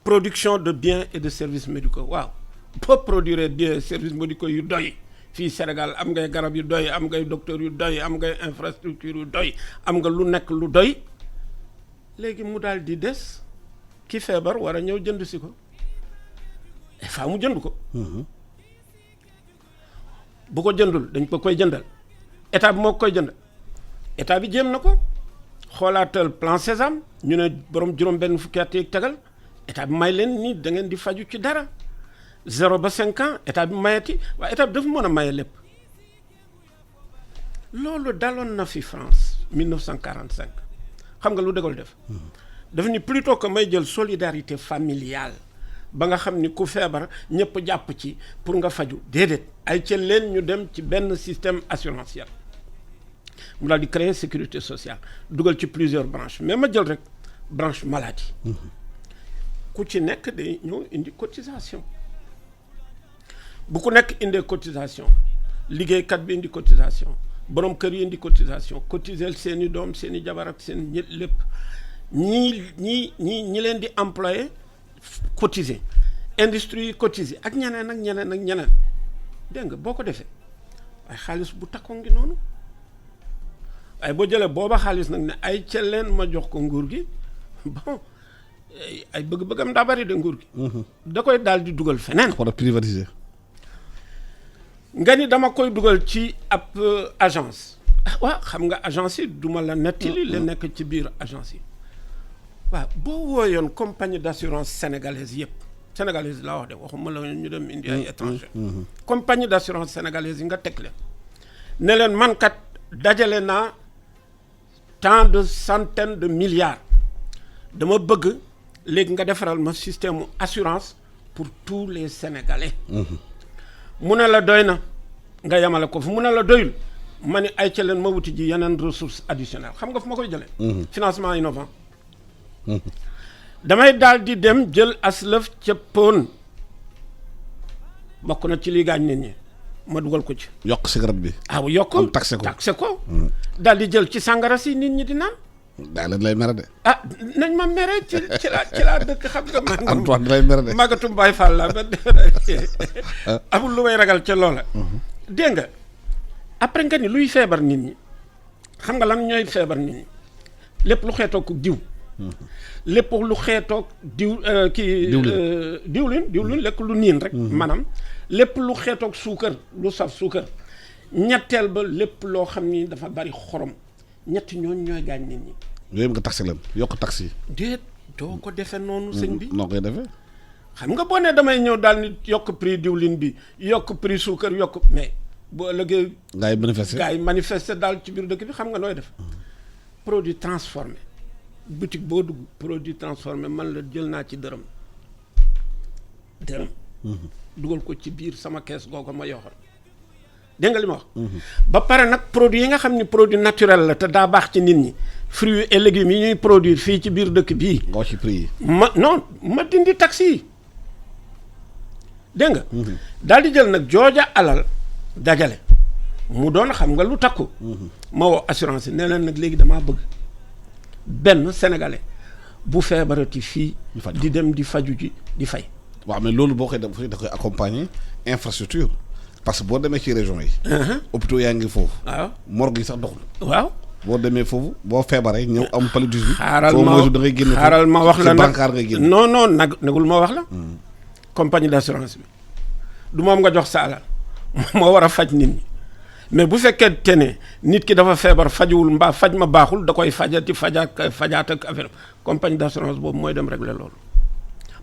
production de biens et de services médicaux waaw boo produire biens et services médicaux yu doy fii Sénégal am ngay garab yu doy am ngay docteur yu doy am ngay infrastructure yu doy am nga lu nekk lu doy léegi mu daal di des ki feebar war a ñëw jënd si ko faa mu jënd ko. bu ko jëndul dañ ko koy jëndal état bi moo koy jënd état bi jéem na ko xoolaatal plan Sésame ñu ne borom juróom-benn fukki at yeeg tegal état bi may leen ni da ngeen di faju ci dara 0 ba 5 ans état bi mayati waaye état bi dafa mën a maye lépp. loolu daloon na fi France 1945 xam nga lu De Gaulle def. dafa ni plutôt que may jël solidarité familiale. ba nga xam ni ku feebar ñëpp jàpp ci pour nga faju déedéet ay ca leen ñu dem ci benn système assurantiel mu daal di créer sécurité sociale dugal ci plusieurs branches mais ma jël rek branche maladie ku ci nekk day ñëw indi cotisation bu ku nekk indee cotisation liggéeykat bi indi cotisation borom kër yi indi cotisation cotiser seeni doom seeni jabar ak seen lépp ñi leen di employé cotiser industrie yi cotiser ak ñeneen dégg nga boo ko defee waaye xaalis bu takkoo ngi noonu waaye boo jëlee booba xaalis nag ne ay ca leen ma jox ko nguur gi bon ay bëgg-bëggam daa bari de nguur gi. da koy daal di dugal feneen. war a privatiser. nga ni dama koy dugal ci ab agence. waaw xam nga agence yi duma la nettali la nekk ci biir agence yi. waaw boo wooyoon compagnie d'assurance sénégalaise yëpp sénégalaise laa wax de waxuma la ñu dem indi ay étranger compagnie d'assurance sénégalaise yi nga teg leen ne leen man kat dajale naa tant de centaines de milliards dama bëgg léegi nga defaral ma système assurance pour tous les sénégalais mu ne la doy na nga yamale ko fu mu ne la doyul ma ni ay ca leen ma wuti ji yeneen ressources additionnelles xam nga fu ma koy jëlee financement innovant damay daal di dem jël aslëf ca pon bokk na ci li gaañ nit ñi ma dugal ko ci. yokk cigarette bi. yokk am taxé ko daal di jël ci sàngara si nit ñi di naan daa leen lay mere de. ah nañ ma mere ci laa dëkk xam nga man. Antoine lay mere de. màggatum Baay Faal la ba amul lu may ragal ca loola. dégg nga après nga ni luy feebar nit ñi xam nga lan ñooy feebar nit ñi lépp lu xeetoog diw. lépp lu xeetoog diwlin lekk lu niin rek. maanaam lépp lu xeetoog suukar lu saf suukar. ñetteel ba lépp loo xam ni dafa bari xorom ñetti ñooñ ñooy gaañ nit ñi. yooyu nga taxi leen yokk taxi yi. déet doo ko defee noonu sëñ bi. noo koy defee. xam nga boo nee damay ñëw daal ni yokk prix diwlin bi yokk prix suukar yokk mais boo ëllëgee. gaa yi manifester daal ci biir dëkk bi xam nga nooy def. produit transformé boutique boo dugg produit transformé man la jël naa ci dërëm. dugal ko ci biir sama kees googu ma yoxal. dégg nga li ma wax. ba pare nag produit yi nga xam ni produit naturel la te daa baax ci nit ñi fruits et légumes yi ñuy produire fii ci biir dëkk bii. nga wax ci prix yi. ma dindi taxi yi dégg nga. daal di jël nag jooja alal dajale mu doon xam nga lu takku. ma woo assurance yi ne leen nag léegi damaa bëgg benn sénégalais bu feebarati fii. di dem di faju ji di fay. waaw mais loolu boo koy def da koy accompagner infrastructure. parce que boo demee ci région yi. hôpitaux yaa ngi foofu. waaw morgue yi sax doxul. waaw boo demee foofu boo feebaree ñëw am paludisme. xaaral ma wax la nag ngay génne. non nagul ma wax la. compagnie d'assurance bi du moom nga jox sa alal moo war a faj nit ñi mais bu fekkee te ne nit ki dafa feebar fajuwul mbaa faj ma baaxul da koy fajaat ak affaire compagnie d'assurance boobu mooy dem régler loolu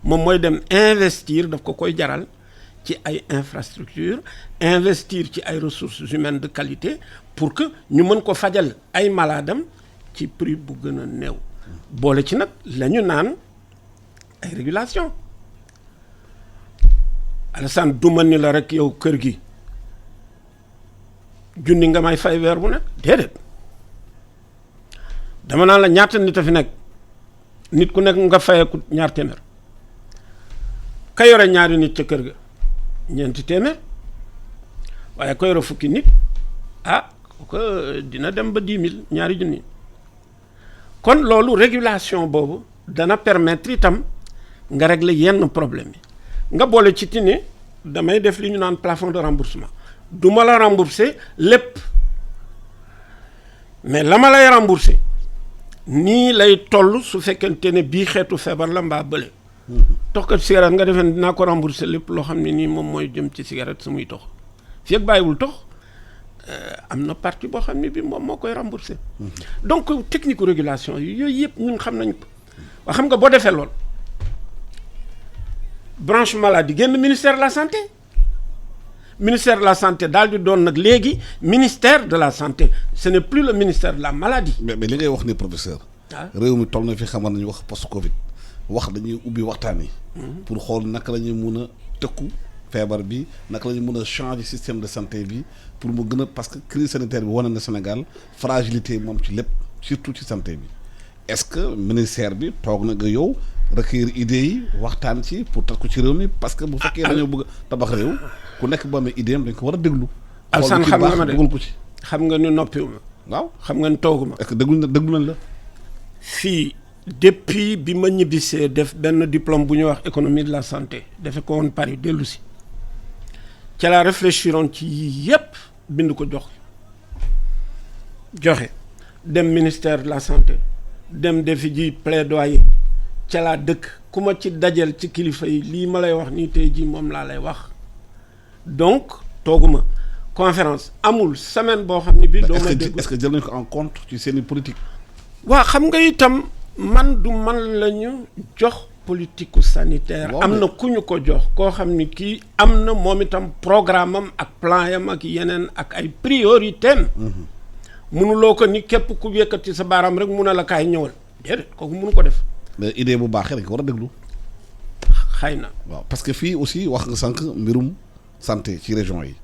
moom mooy dem investir daf ko koy jaral. ci ay infrastructure investir ci ay ressources humaines de qualité pour que ñu mën ko fajal ay maladam ci prix bu gën a néew boole ci nag la ñu naan ay régulation Alassane duma ni la rek yow kër gi junni nga may fay weer bu nekk déedéet dama naan la ñaata nit a fi nekk nit ku nekk nga fayeeku ñaar téeméer ka yore ñaari nit ca kër ga ñeenti téeméer waaye ko yore fukki nit ko dina dem ba 10 000 ñaari junni kon loolu régulation boobu dana permettre itam nga régler yenn problème yi nga boole ci ti ne damay def li ñu naan plafond de remboursement du ma la rembourser lépp mais la ma lay rembourser nii lay toll su fekkente ne bii xeetu feebar la mbaa bële tox kat cigarette nga defee dinaa ko rembourser lépp loo xam ne nii moom mooy jëm ci cigarette su muy tox fi ak bàyyiwul tox am na partie boo xam ne bi moom moo koy rembourser donc technique régulation yooyu yëpp ñun xam nañ ko waa xam nga boo defee lool branche maladie génn ministère de la santé ministère de la santé daal di doon nag léegi ministère de la santé ce n'est plus le ministère de la maladie. mais li ngay wax ni professeur. réew mi toll na fi xamal nañu wax post Covid wax dañuy ubbi waxtaan yi. pour xool naka la ñuy mun a tëkku feebar bi naka la ñuy mun a changer système de santé bi pour mu gën a parce que crise sanitaire bi wane na Sénégal fragilité moom ci lépp surtout ci santé bi est-ce que ministère bi toog na nga yow. recueillir idées yi waxtaan ci pour tax ko ci réew mi parce que bu fekkee dañoo bëgg tabax réew ku nekk boo amee idée am dañ ko war a déglu. Alsaan xam nga ma de dugal ko ci. xam nga ni noppiwuma. waaw xam nga ni tooguma. est-ce que déglu nañ la. fii depuis bi ma ñibbisee def benn diplôme bu ñuy wax économie de la santé defe ko woon Paris dellu si ca la réfléchiroon ci yii yépp bind ko joxe dem ministère de la santé dem defi ji plaidoyer. ca laa dëkk ku ma ci dajal ci kilifa yi lii ma lay wax nii tey jii moom laa lay wax donc tooguma conférence amul semaine boo xam ne bii. doo ma dégg est-ce que jël nañu ko en compte ci seeni politique. waaw xam nga itam man du man la ñu jox politique sanitaire. am na ku ñu ko jox koo xam ni kii am na moom itam programme am ak plan yam ak yeneen ak ay priorité am. mënuloo ko ni képp ku yëkkati sa baaraam rek mun a la kaay ñëwal déedéet kooku mënu ko def. mais idée bu baaxee dañ ko war a déglu. xëy na waaw parce que fii aussi wax nga sànq mbirum santé ci région yi.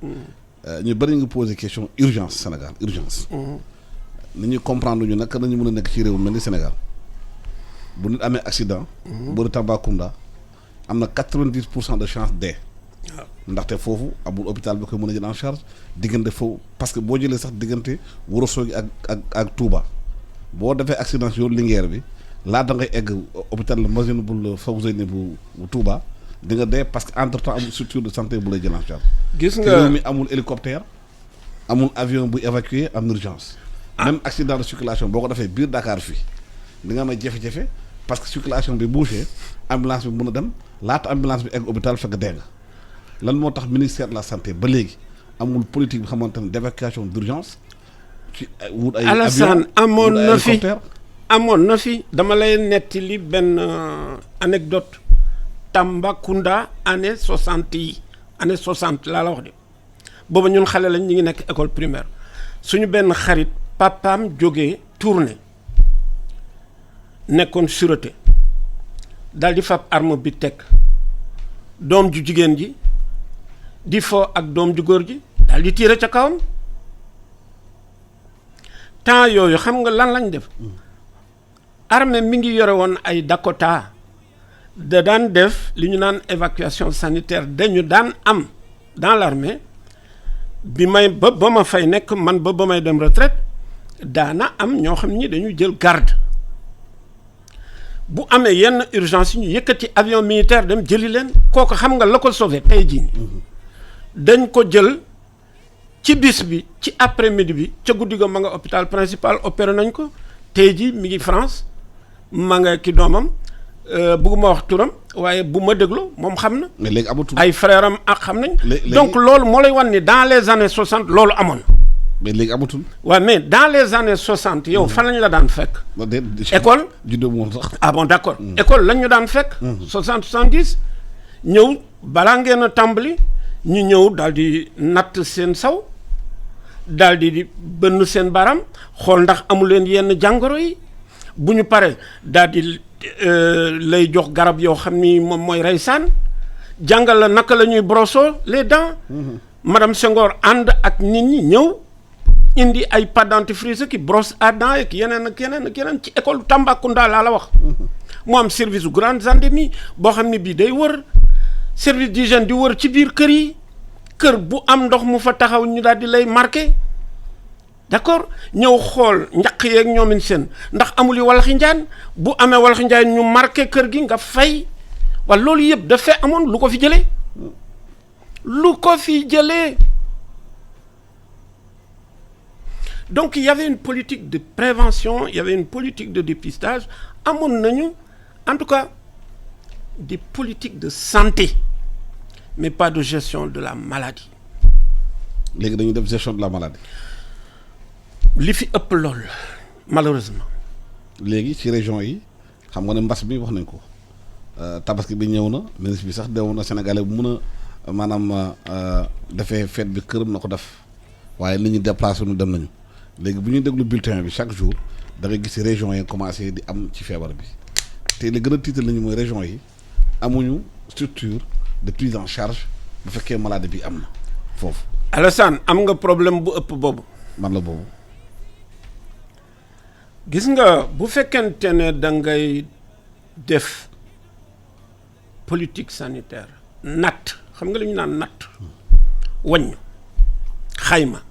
ñu bëri nga posé question urgence Sénégal urgence. ni ñuy comprendre ñu naka nañu mën a nekk ci réew mel ni Sénégal bu nit amee accident. bëri Tambacounda am na 90% de chance dee. waaw ndaxte foofu amul hôpital bi koy mën a jël en charge diggante foofu parce que boo jëlee sax diggante Ourossogui ak Touba. boo defee accident si yoon Linguère bi laata ngay egg hôpital Matlaboul Fawzeyni bu Touba di nga dee parce que entre temps amul structure de santé bu lay jël en charge. gis nga réew mi amul hélicoptère amul avion bu évacuer en urgence. même accident de circulation boo ko defee biir Dakar fii di nga am ay jafe-jafe parce que circulation bi bouché ambulance bi mën a dem laata ambulance bi egg hôpital fekk dee nga lan moo tax ministère de la santé ba léegi amul politique bi xamante ne d'évacuation d'urgence ci wut ay Alassane amoon wut ay na fi hélicoptère. amoon na fi dama lay nettali benn anecdote Tambacounda année 60 yi année 60 laa la wax de booba ñun xale lañ ñu ngi nekk école primaire suñu benn xarit papaam jógee tournée nekkoon sûreté daal di fab arme bi teg doom ju jigéen ji di fo ak doom ju góor ji daal di tiire ca kawam temps yooyu xam nga lan lañ def armée mi ngi yore woon ay Dakota da daan def li ñu naan évacuation sanitaire dañu daan am dans l'armée bi may ba ma fay nekk man ba may dem retraite daana am ñoo xam ni dañu jël garde bu amee yenn urgence yi ñu yëkkati avion militaire dem jëli leen kooku xam nga la ko sauvé tey jii dañ ko jël ci bis bi ci après midi bi ca guddi ga ma nga hôpital principal opéré nañ ko tey jii mi ngi France ma nga ki doomam bëgguma wax turam waaye bu ma déglu moom xam na. mais léegi amatul ay frère am ak xam nañ. léegi donc loolu moo lay wan ni dans les années 60 loolu amoon. mais léegi amatul. waaw mais dans les années 60 yow fan lañ la daan fekk. école juddoo moom sax. ah bon d'accord école lañ ñu daan fekk. 60 70 ñëw balaa ngeen a tàmbali ñu ñëw daal di natt seen saw daal di bënn seen baram xool ndax amu leen yenn jàngoro yi bu ñu paree daal di lay jox garab yoo xam ni moom mooy reysaan jàngal la naka la ñuy brosso les dents. madame Senghor ànd ak nit ñi ñëw indi ay pâte dentifrice ki brosse à dents ak yeneen ak yeneen ak yeneen ci école Tambacounda laa la wax. mu am service grandes endémies boo xam ne bii day wër service d'hygiène di wër ci biir kër yi kër bu am ndox mu fa taxaw ñu daal di lay marqué d'accord ñëw xool njaq yeeg ñoomin seen ndax amul yi walaxi njaan bu amee walaxi njaan ñu marqué kër gi nga fay wala loolu yëpp dafay amoon lu ko fi jëlee lu ko fi jëlee donc il y avait une politique de prévention il y avait une politique de dépistage amoon nañu en tout cas des politiques de santé mais pas de gestion de la maladie. léegi dañuy def gestion de la maladie. li fi ëpp lool malheureusement. léegi ci région yi xam nga ne mbas bi wax nañ ko tabaski bi ñëw na ministre bi sax dewoon na Sénégalais bu mun a maanaam defee fête bi këram na ko def waaye nit ñi déplacé nu dem nañu léegi bu ñuy déglu bulletin bi chaque jour da ngay gis régions yi commencé di am ci feebar bi te li gën a tiital nañu mooy régions yi amuñu structure de prise en charge bu fekkee maladie bi am na foofu. Alassane am nga problème bu ëpp boobu. man la boobu. gis nga bu fekkente ne da ngay def politique sanitaire natt xam nga li ñu naan natt waññ xayma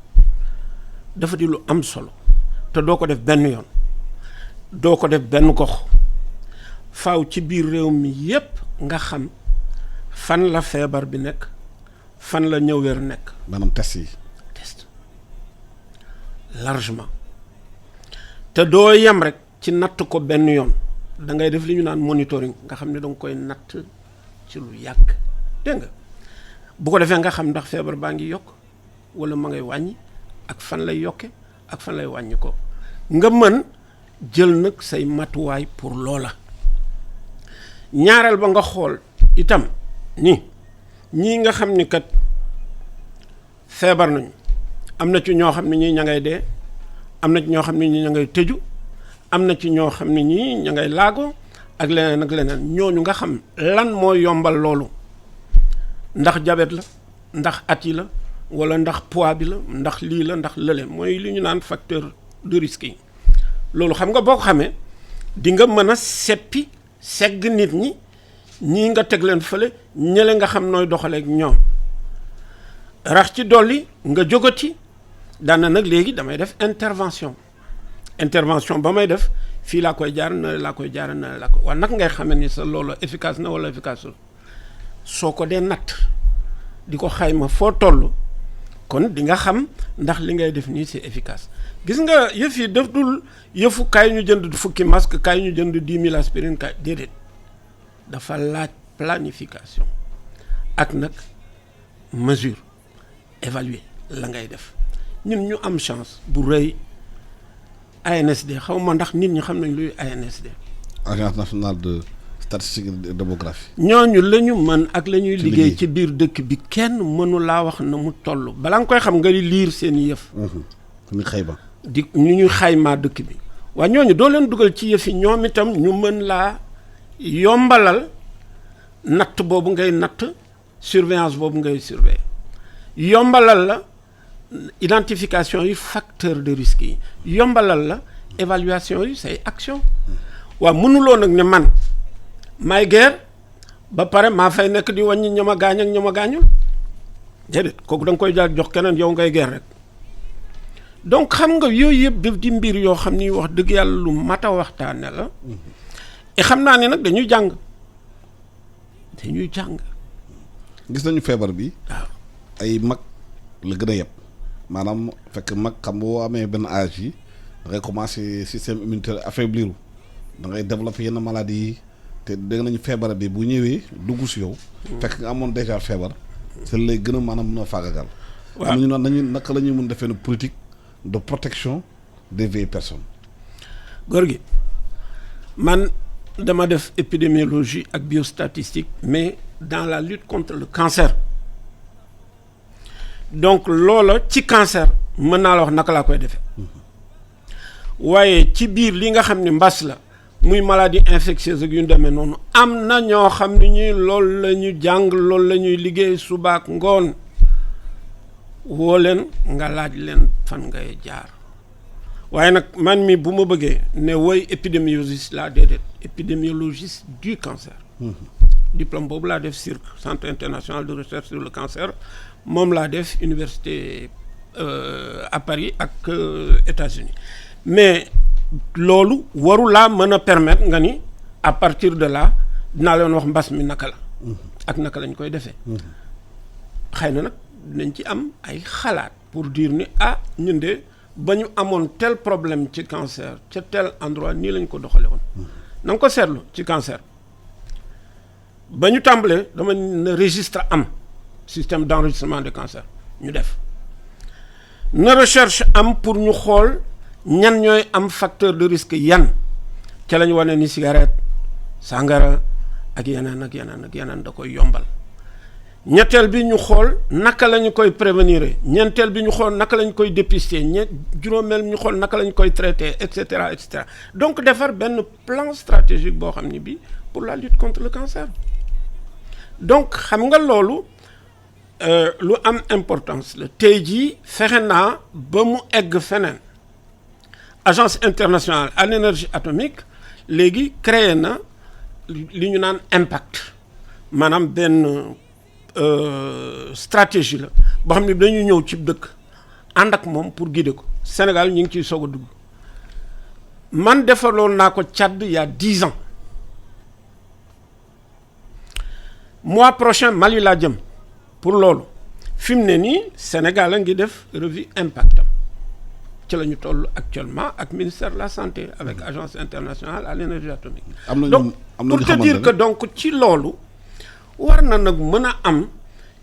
dafa di lu am solo te doo ko def benn yoon doo ko def benn gox faaw ci biir réew mi yépp nga xam fan la feebar bi nekk fan la ñëw wér nekk. maanaam test yi. test largement te doo yem rek ci natt ko benn yoon da ngay def li ñu naan monitoring nga xam ne da nga koy natt ci lu yàgg dégg nga bu ko defee nga xam ndax feebar baa ngi yokk wala ma ngay wàññi ak fan lay yokke ak fan lay wàññi ko nga mën jël nag say matuwaay pour loola ñaareel ba nga xool itam ni ñii nga xam ni kat feebar nañu am na ci ñoo xam ne ñii ña ngay dee am na ci ñoo xam ne ñii ña ngay tëju am na ci ñoo xam ne ñii ña ngay laago ak leneen ñooñu nga xam lan moo yombal loolu ndax diabète la ndax at yi la wala ndax poids bi la ndax lii la ndax lële mooy li ñu naan facteur de risque yi loolu xam nga boo ko xamee di nga mën a seppi segg nit ñi ñii nga teg leen fële ñële nga xam nooy doxaleeg ñoom rax ci dolli nga jógati daana nag léegi damay def intervention intervention ba may def fii laa koy jaar na laa koy jaar na laa ko waaye nag ngay xamee ni sa loolu efficace na wala efficace soo ko dee natt di ko xayma foo toll kon di nga xam ndax li ngay def nii c'est efficace gis nga yëf yi def dul yëfu kaay ñu jënd fukki masque kaay ñu jënd 10 000 aspirine kaay déedéet dafa laaj planification ak nag mesure évaluer la ngay def ñun ñu am chance bu rëy ANSD xaw ma ndax nit ñi xam nañ luy ANSD. Agence nationale de statistique et démographie. ñooñu la ñu mën ak la ñuy liggéey ci biir dëkk bi kenn mënu laa wax na mu toll balaa nga koy xam nga di liir seen yëf. ñu xayma. di ñu ñuy xaymaa dëkk bi waaye ñooñu doo leen dugal ci yëf yi ñoom itam ñu mën laa yombalal natt boobu ngay natt surveillance boobu ngay surveiller yombalal la identification yi facteur de risque yi yombalal la évaluation yi say action waaw mënuloo nag ne man may guerre ba pare maa fay nekk di wàññi ña ma gaañ ak ña ma gaañul déedéet kooku da nga koy jaar jox keneen yow ngay guerre rek donc xam nga yooyu yëpp def di mbir yoo xam ni wax dëgg yàlla lu mat a waxtaane la et xam naa ne nag dañuy jàng gis nañu feebar bi waaw ay mag la gën a yeb maanaam fekk mag xam boo amee benn âge yi da ngay commencer système immunitaire affaiblir da ngay développer yenn maladies yi te dégg nañu feebar bi bu ñëwee dugg si yow fekk nga amoon déjà feebar c'est lay gën a maanaam mën a faagagal am nañu nañu naka la ñuy mën defee une politique de protection des vieilles personnes góor gi man dama def épidémiologie ak biostatistique mais dans la lutte contre le cancer donc loola ci cancer mën naa la wax naka laa koy defee waaye ci biir li nga xam ne mbas la muy maladie infectieuse ak yu ñu demee noonu am na ñoo xam ne ñi loolu la ñu jàng loolu la ñuy liggéey subaak ngoon woo leen nga laaj leen fan ngay jaar waaye nag man mi bu ma bëggee ne woy épidémiologiste laa déedéet épidémiologiste du cancer diplôme boobu laa def CIRC centre international de recherche sur le cancer moom laa def université à Paris ak États-Unis mais loolu waru laa mën a permettre nga ni à partir de là dinaa leen wax mbas mi naka la ak naka lañ koy defee xëy na nag dinañ ci am ay xalaat pour dire ni ñun de ba ñu amoon tel problème ci cancer ca tel endroit nii lañ ko doxale woon na nga ko seetlu ci cancer ba ñu tàmbalee dama ne registre am système d'enregistrement de cancer ñu def na recherche am pour ñu xool ñan ñooy am facteur de risque yan ca la ñu wane ni cigarette sàngara ak yeneen ak yeneen ak yeneen da koy yombal ñetteel bi ñu xool naka la ñu koy prévenir ñeenteel bi ñu xool naka la ñu koy dépister juróomeel ñu xool naka la ñu koy traiter et cetera et cetera donc defar benn plan stratégique boo xam ne bi pour la lutte contre le cancer donc xam nga loolu lu am importance la tey jii fexe naa ba mu egg feneen agence internationale à l'énergie atomique léegi créé na li ñu naan impact maanaam benn stratégie la boo xam ne dañu ñëw ci dëkk ànd ak moom pour guider ko Sénégal ñu ngi ciy soog a dugg man defaloon naa ko Tchad il y a 10 ans mois prochain Mali laa jëm pour loolu fi mu ne nii Sénégal a ngi def revue impact am ci la ñu toll actuellement ak ministère de la santé avec agence internationale à l'énergie atomique donc pour te dire que donc ci loolu war na nag mën a am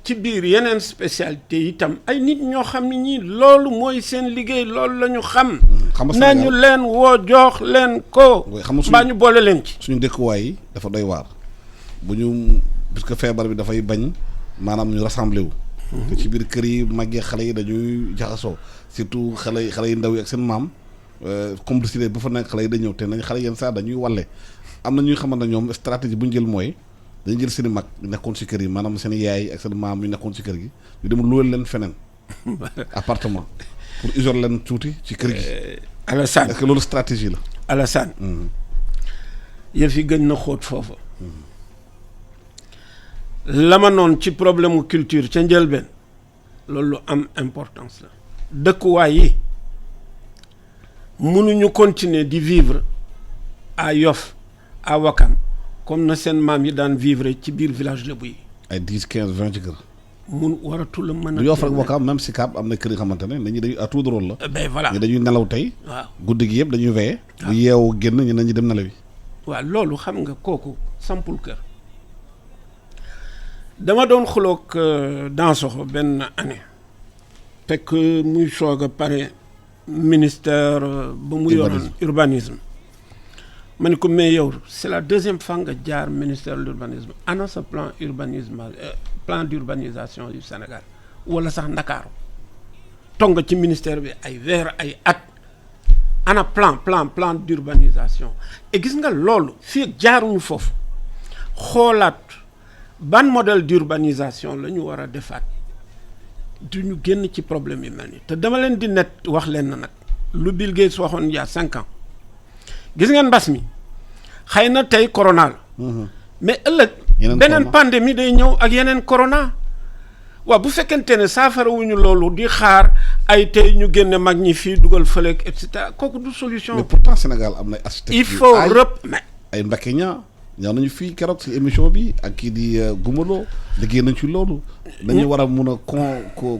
ci biir yeneen spécialité itam ay nit ñoo xam ne ñii loolu mooy seen liggéey loolu la ñu xam nañu leen woo jox leen ko mbaa ñu boole leen ci suñu dëkkuwaay yi dafa doy waar bu ñu puisque feebar bi dafay bañ maanaam ñu rassemblé wu te ci biir kër yi màggee xale yi dañuy jaxasoo surtout xale yi ndaw yi ak seen maam complicité bu fa nekk xale yi dañ ñëw te nañ xale yenn saa dañuy walle am na ñuy xamante ne ñoom stratégie bu ñu jël mooy dañu jël seen i mag ñu nekkoon ci kër yi maanaam seen yaay ak seen maam yu nekkoon ci kër gi ñu dem luwal leen feneen appartement pour isoler leen tuuti ci kër gi. Alassane est-ce que loolu stratégie la. Alassane. yëf yi gën na xóot foofu. la ma noon ci problème mu culture ca njëlbeen loolu lu am importance la dëkkuwaay yi mënuñu continuer di vivre à Yoff à Wakam comme na seen maam yi daan vivre ci biir village Lebu yi. ay 10 15 20 ci kër. mun waratul a mën a. du Yoff rek Wakam même Sicap am na kër yi xamante ne dañuy à tout drôle la. ben voilà ñi dañuy nelaw tey. waaw guddi gi yëpp dañuy veillé. bu yeewu génn ñu ne ñu dem nelawi. waaw loolu xam nga kooku sampul kër. dama doon xuloog Dansokho benn année. fekk muy soog a pare ministère ba mu yoroon urbanisme. ma ne ko mais yow c'est la deuxième fois nga jaar ministère de l'urbanisme ana sa plan plan d'urbanisation du Sénégal wala sax Ndakaaru toog nga ci ministère bi ay weer ay at ana plan d'urbanisation et gis nga loolu fii ak jaaruñu foofu xoolaat ban modèle d'urbanisation la ñu war a defaat du ñu génn ci problème yi mel ni te dama leen di net wax leen na nag lu Bill Gates waxoon il y a 5 ans gis ngeen mbas mi xëy na tey corona la mais ëllëg beneen pandémie day ñëw ak yeneen corona waaw bu fekkente ne saafara wuñu loolu di xaar ay tey ñu génne mag ñi fii dugal fëleeg et cetera kooku du solution. mais pourtant Sénégal am na architecture il faut mais ay Mbacké ñaa ñëw nañu fii keroog ci émission bi ak kii di Gumalo liggéey nañ ci loolu. dañu war a mun a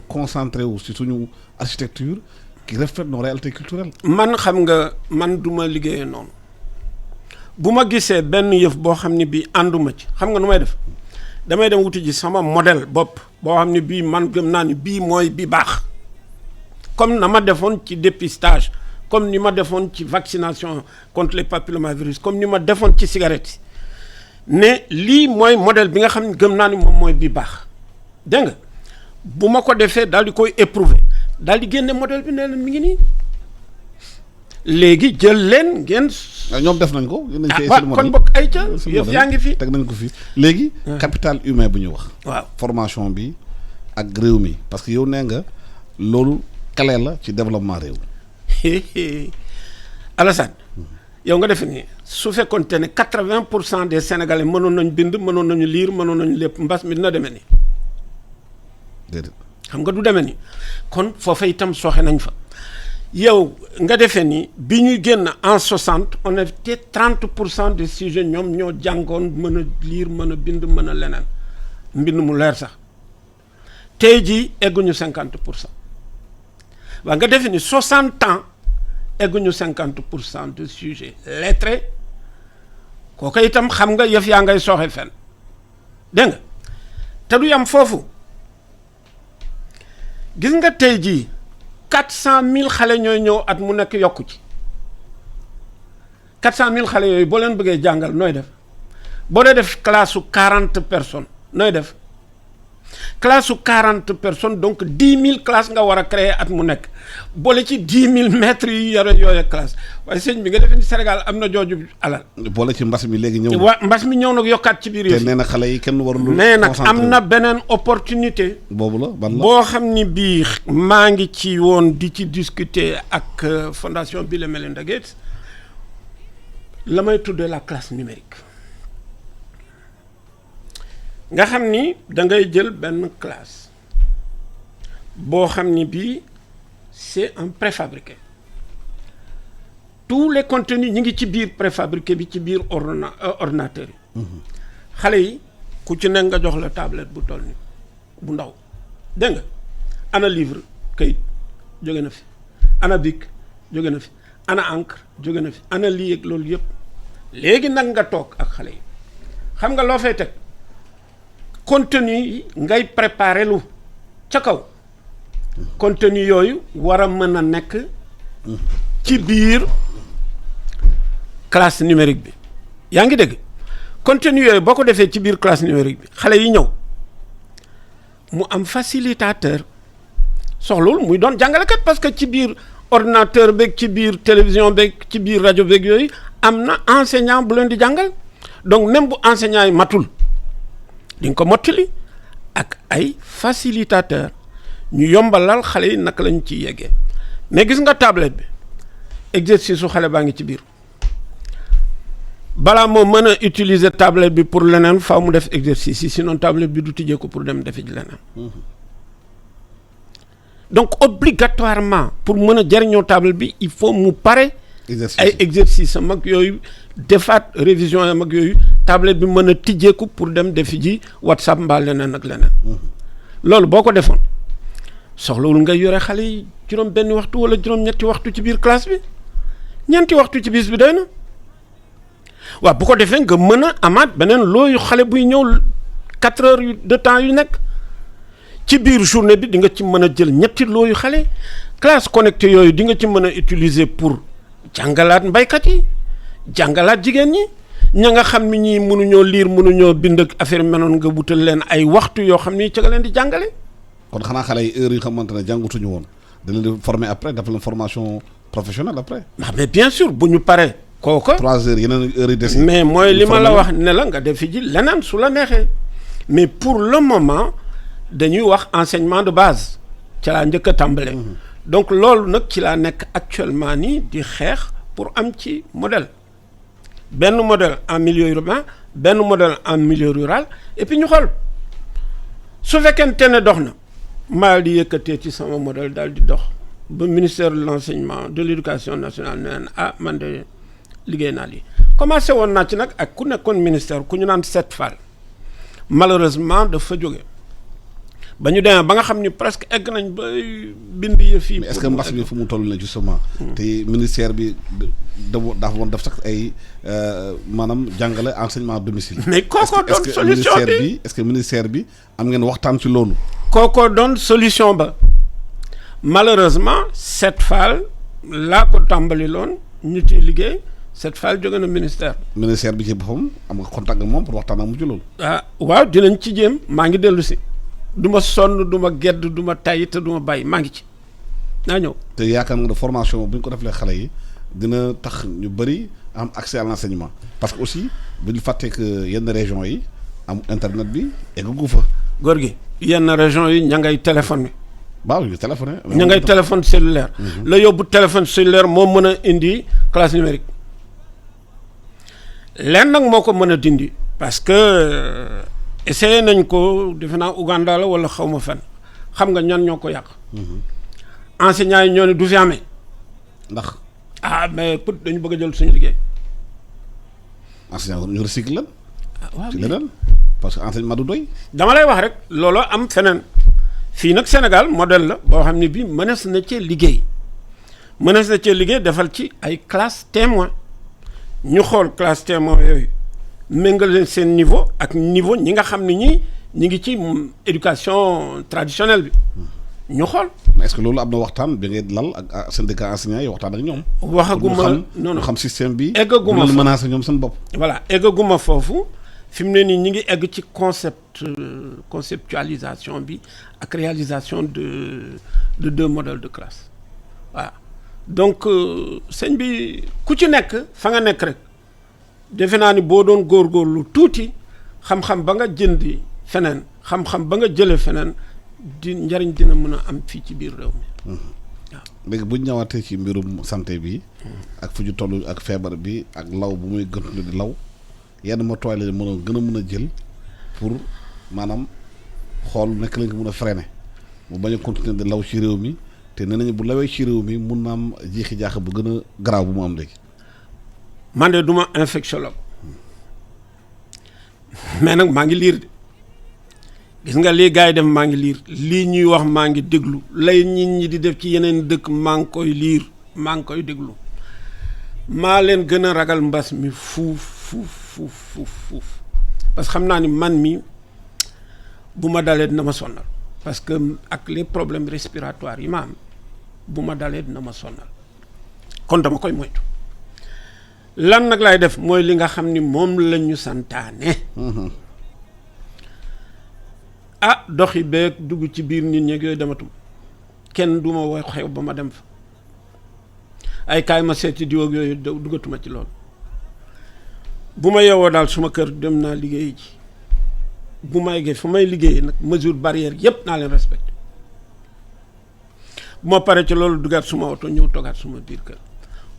concentrer wu ci suñu architecture qui reflète nos réalités culturelles. man xam nga man duma liggéeyee noonu bu ma gisee benn yëf boo xam ne bii ànduma ci xam nga nu may def damay dem wuti ji sama modèle bopp boo xam ne bii man gëm naa ni bii mooy bi baax comme na ma defoon ci dépistage comme ni ma defoon ci vaccination contre les papillomavirus comme ni ma defoon ci cigarette yi ne lii mooy modèle bi nga xam ne gëm naa ni moom mooy bi baax dégg nga bu ma ko defee daal di koy éprouver daal di génne modèle bi nee na mi ngi nii léegi jël leen ngeen. ñoom def nañ ko. kon bokk ay ca yëf yaa ngi fi. teg nañ ko fi léegi. capital humain bu ñu wax. waaw formation bi ak réew mi parce que yow nee nga loolu clé la ci développement réew. Alassane yow nga defe ni su fekkoonte ne 80% des Sénégalais mënoon nañu bind mënoon nañu lire mënoon nañu lépp mbas mi dina demee nii. déedéet. xam nga du demee nii kon foofa itam sooxe nañ fa. yow nga defee ni bi ñuy génn en 60 on était 30% des sujets ñoom ñoo jàngoon mën a lire mën a bind mën a leneen mbind mu leer sax tey jii egguñu 50%. waaw nga defee ni 60 ans egguñu 50% de sujets lettrés kooku itam xam nga yëf yaa ngay sooxe fenn dégg nga te du yam foofu gis nga tey jii. 400,000 xale ñooy ñëw at mu nekk yokku ci 400,000 xale yooyu boo leen bëggee jàngal nooy def boo dee def classe su 40 personnes nooy def classe su 40 personnes donc 10,000 classes nga war a créer at mu nekk boole ci 10,000 maîtres yu yore yooyu classe waaye sëñ bi nga defee ni Sénégal am na jooju alal. boole ci mbas mi léegi ñëw. mbas mi ñëw nag yokkaat ci biir te nee na xale yi kenn warul. nee nag am na beneen opportunité. boobu la ban la boo xam ni bii maa ngi ci woon di ci discuter ak fondation Bill and Melinda Gates la may tuddee la classe numérique. nga xam ni da ngay jël benn classe boo xam ni bii c'est un préfabriqué tous les contenus ñi ngi ci biir préfabriqué bi ci biir ordinateur yi. xale yi ku ci nekk nga jox la tablette bu toll ni bu ndaw dégg nga ana livre kayit jóge na fi ana bic jóge na fi ana encre jóge na fi ana lii ak loolu yëpp léegi nag nga toog ak xale yi xam nga loo fay teg. contenu yi ngay préparer lu ca kaw contenu yooyu war a mën a nekk ci biir classe numérique bi yaa ngi dégg contenu yooyu boo ko defee ci biir classe numérique bi xale yi ñëw mu am facilitateur soxlul muy doon jàngalekat parce que ci biir ordinateur beeg ci biir télévision beeg ci biir rajo beeg yooyu am na enseignant bu leen di jàngal donc même bu enseignant yi matul di nga ko mottali ak ay facilitateur ñu yombalal xale yi naka lañ ci yeggee mais gis nga tablette bi exercice su xale baa ngi ci biir balaa moo mën a utiliser tablette bi pour leneen faaw mu def exercice yi sinon tablette bi du tijjee ko pour dem defi ji leneen donc obligatoirement pour mën a jariñoo table bi il faut mu pare ay exercice am ak yooyu defaat révision am ak yooyu tablette bi mën a tijjeeku pour dem defi ji WhatsApp mbaa leneen ak leneen loolu boo ko defoon soxlawul nga yore xale yi juróom benn waxtu wala juróom ñetti waxtu ci biir classe bi ñeenti waxtu ci bis bi doy na waaw bu ko defee nga mën a amaat beneen looyu xale buy ñëw 4 heures de temps yu nekk ci biir journée bi di nga ci mën a jël ñetti looyu xale classe connectée yooyu di nga ci mën a utiliser pour jàngalaat mbaykat yi jàngalaat jigéen ñi ña nga xam ni ñii mënuñoo lire mënuñoo bind ak affaire menoon nga wutal leen ay waxtu yoo xam ni ca nga leen di jàngale. kon xanaa xale yi heure yi xamante ne jàngutuñu woon da leen di former après dafa leen formation professionnelle après. mais bien sûr bu ñu paree. kooka 3 heures yeneen heures yi des. mais mooy li ma la wax ne la nga def fi ji leneen su la neexee mais pour le moment dañuy wax enseignement de base ca laa njëkk a tàmbale. donc loolu nag ci laa nekk actuellement nii di xeex pour am ci modèle benn modèle en milieu urbain benn modèle en milieu rural et puis ñu xool su fekkente ne dox na maa di yëkkatee ci sama modèle daal di dox ba ministère de l'enseignement de l'éducation nationale ne leen man de liggéey naa lii commencé woon naa ci nag ak ku nekkoon ministère ku ñu naan Sept Fall malheureusement dafa jóge ba ñu demee ba nga xam ni presque egg nañ ba bind yëf yi. mais est-ce que mbas bi fu mu toll na justement. te ministère bi dafa woon def sax ay maanaam jàngale enseignement à domicile. mais kookoo doon solution bi est-ce que ministère bi am ngeen waxtaan ci loolu. kookoo doon solution ba malheureusement Sept Fall laa ko tàmbali loon ñu ci liggéey Sept Fall jóge na ministère. ministère bi ci boppam am nga contact ak moom pour waxtaan ak mu ci loolu. waaw dinañ ci jéem maa ngi dellu si. du ma sonn du ma gedd du ma tàyyi te du ma bàyyi maa ngi ci naa ñëw. te yaakaar nga ne formation bu ñu ko defalee xale yi dina tax ñu bëri am accès à l'enseignement parce que aussi bu ñu fàttee que yenn régions yi am internet bi eggagu fa. góor gi yenn régions yi ña ngay téléphone bi. waaw yu téléphone. ña ngay téléphone cellulaire. la yóbbu téléphone cellulaire moo mën a indi classe numérique lenn nag moo ko mën a dindi parce que. essayé nañ ko defe naa Ouganda la wala xaw ma fen xam nga ñan ñoo ko yàq. enseignants yi ñoo ne du fi amee. ndax. mais pour dañu bëgg a jël suñu liggéey. enseignants ñu recycle lan. waaw ci leneen parce que enseignement du doy. dama lay wax rek looloo am feneen fii nag Sénégal modèle la boo xam ne bii mënees na cee liggéey defal ci ay classe témoin ñu xool classe témoin yooyu. méngale seen niveau ak niveau ñi nga xam ne ñi ngi ci éducation traditionnelle bi ñu xool. mais est-ce que loolu am na waxtaan bi ngay lal ak syndicat enseignants yi waxtaan ak ñoom. waxaguma non xam système bi. eggaguma foofu menacer ñoom seen bopp. voilà eggaguma foofu fi mu ne nii ñi ngi egg ci conceptualisation bi ak réalisation de 2 modèles de classe voilà donc sëñ bi ku ci nekk fa nga nekk rek. defe naa ni boo doon góorgóorlu tuuti xam-xam ba nga jëndi feneen xam-xam ba nga jëlee feneen di njariñ dina mën a am fii ci biir réew mi waaw. léegi bu ñu ñëwaatee ci mbirum santé bi ak fu ñu toll ak feebar bi ak law bu muy gën di law yenn matuwaay la mën a gën a mën a jël pour maanaam xool nekk lañ ko mën a freiner mu bañ a continuer di law ci réew mi te nee nañu bu lawee ci réew mi mun na am jiixi jaax bu gën a garaaw bu mu am léegi. man de duma infectiologue mais nag maa ngi liir de gis nga lii gars yi def maa ngi liir lii ñuy wax maa ngi déglu lay nit ñi di def ci yeneen dëkk maa ngi koy liir maa ngi koy déglu maa leen gën a ragal mbas mi fuuf parce que xam naa ni man mi bu ma dalee dina ma sonnal parce que ak les problèmes respiratoires yi ma am bu ma dalee dina ma sonnal kon dama koy moytu. lan nag laay def mooy li nga xam ni moom la ñu santaane. doxi beeg dugg ci biir nit ñeeg yooyu dematum kenn du ma wax xew ba ma dem fa ay kaay ma seet ci diw ak yooyu duggatuma ci loolu bu ma yeewoo daal suma kër dem naa liggéey ji bu ma yeggee fu may liggéey nag mesure barrière yépp naa leen respecté bu ma paree ci loolu duggaat suma oto ñëw toogaat suma biir kër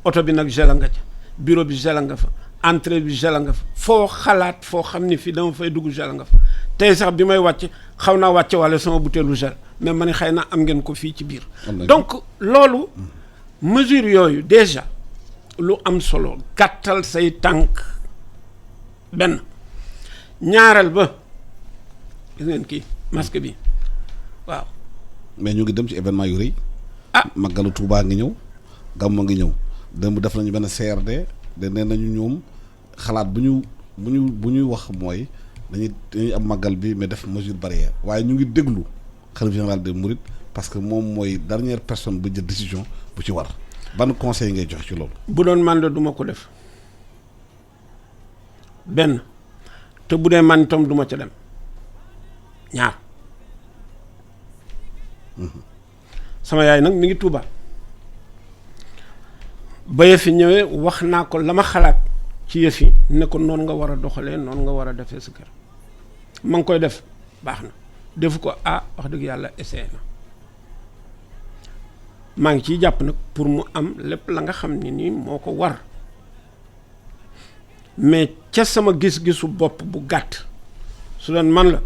oto bi nag gel nga ca bureau bi gel nga fa entrée bi gel nga fa foo xalaat foo xam ni fii dama fay dugg gel nga fa tey sax bi may wàcc xaw naa wàcce wala sama butéelu gel mais ma ne xëy na am ngeen ko fii ci biir donc loolu mesure yooyu déjà lu am solo gàttal say tànk benn ñaareel ba gis ngeen kii masque bi waaw mais ñu ngi dem ci événement yu rëy Màggalu Tuubaa ngi ñëw Gàmmu ngi ñëw démb def nañu benn CRD de nee nañu ñoom xalaat bu ñuy wax mooy dañuy am màggal bi mais def mesure barrière waaye ñu ngi déglu xalifa général des mourides parce que moom mooy dernière personne bu jël décision bu ci war ban conseil ngay joxe ci loolu. bu doon man la duma ko def benn te bu dee man itam duma ca dem ñaar sama yaay nag mi ngi Tuuba ba yëf yi ñëwee wax naa ko la ma xalaat ci yëf yi ne ko noonu nga war a doxalee noonu nga war a defee sa kër ma ngi koy def baax na defu ko wax dëgg yàlla essayé na maa ngi ciy jàpp nag pour mu am lépp la nga xam ne nii moo ko war mais ca sama gis-gisu bopp bu gàtt su doon man la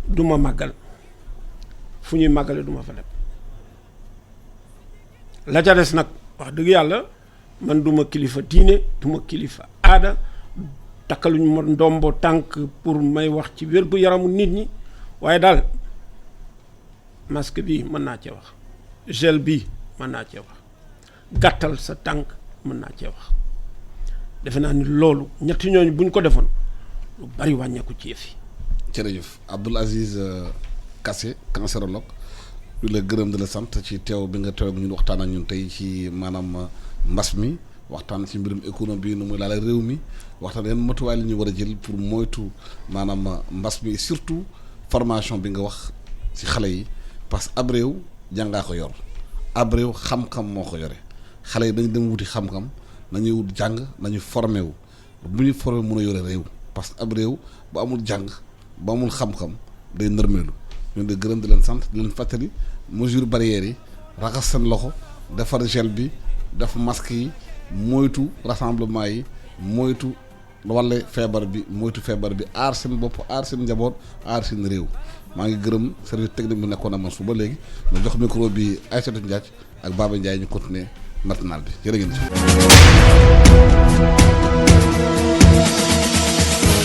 du ma màggal fu ñuy màggale du ma fa dem la ca des nag wax dëgg yàlla man du ma kilifa diine du ma kilifa aada takkaluñu ma ndombo tànk pour may wax ci wér-gu-yaramu nit ñi waaye daal masque bi mën naa cee wax gel bi mën naa cee wax gàttal sa tànk mën naa cee wax defe naa ni loolu ñetti ñooñu buñ ko defoon lu bari wàññeeku ci yëf yi. jërëjëf Abdoul Aziz Kassé cancérologue du la gërëm di la sant ci teew bi nga teew ak ñun waxtaan ak ñun tey ci maanaam mbas mi waxtaan ci mbirum économie bi nu muy laale réew mi waxtaan yan matuwaay la ñu war a jël pour moytu maanaam mbas mi surtout formation bi nga wax ci xale yi parce que ab réew jàngaa ko yor ab réew xam-xam moo ko yore xale yi dañu dem wuti xam-xam nañuy wut jàng nañu formé wu bu ñu formé mun a yore réew parce que ab réew bu amul jàng bu amul xam-xam day nërmeelu ñun de gërëm di leen sant di leen fàttali mesure barrières yi raxas seen loxo defar gel bi def masque yi moytu rassemblement yi moytu walla feebar bi aar seen bopp aar seen njaboot aar seen réew maa ngi gërëm service technique bi nekkoon na man su ba léegi ma jox micro bi Aïssatou Ndiaye ak Baba Ndiaye ñu continuer matinal bi jërë ngeen jëf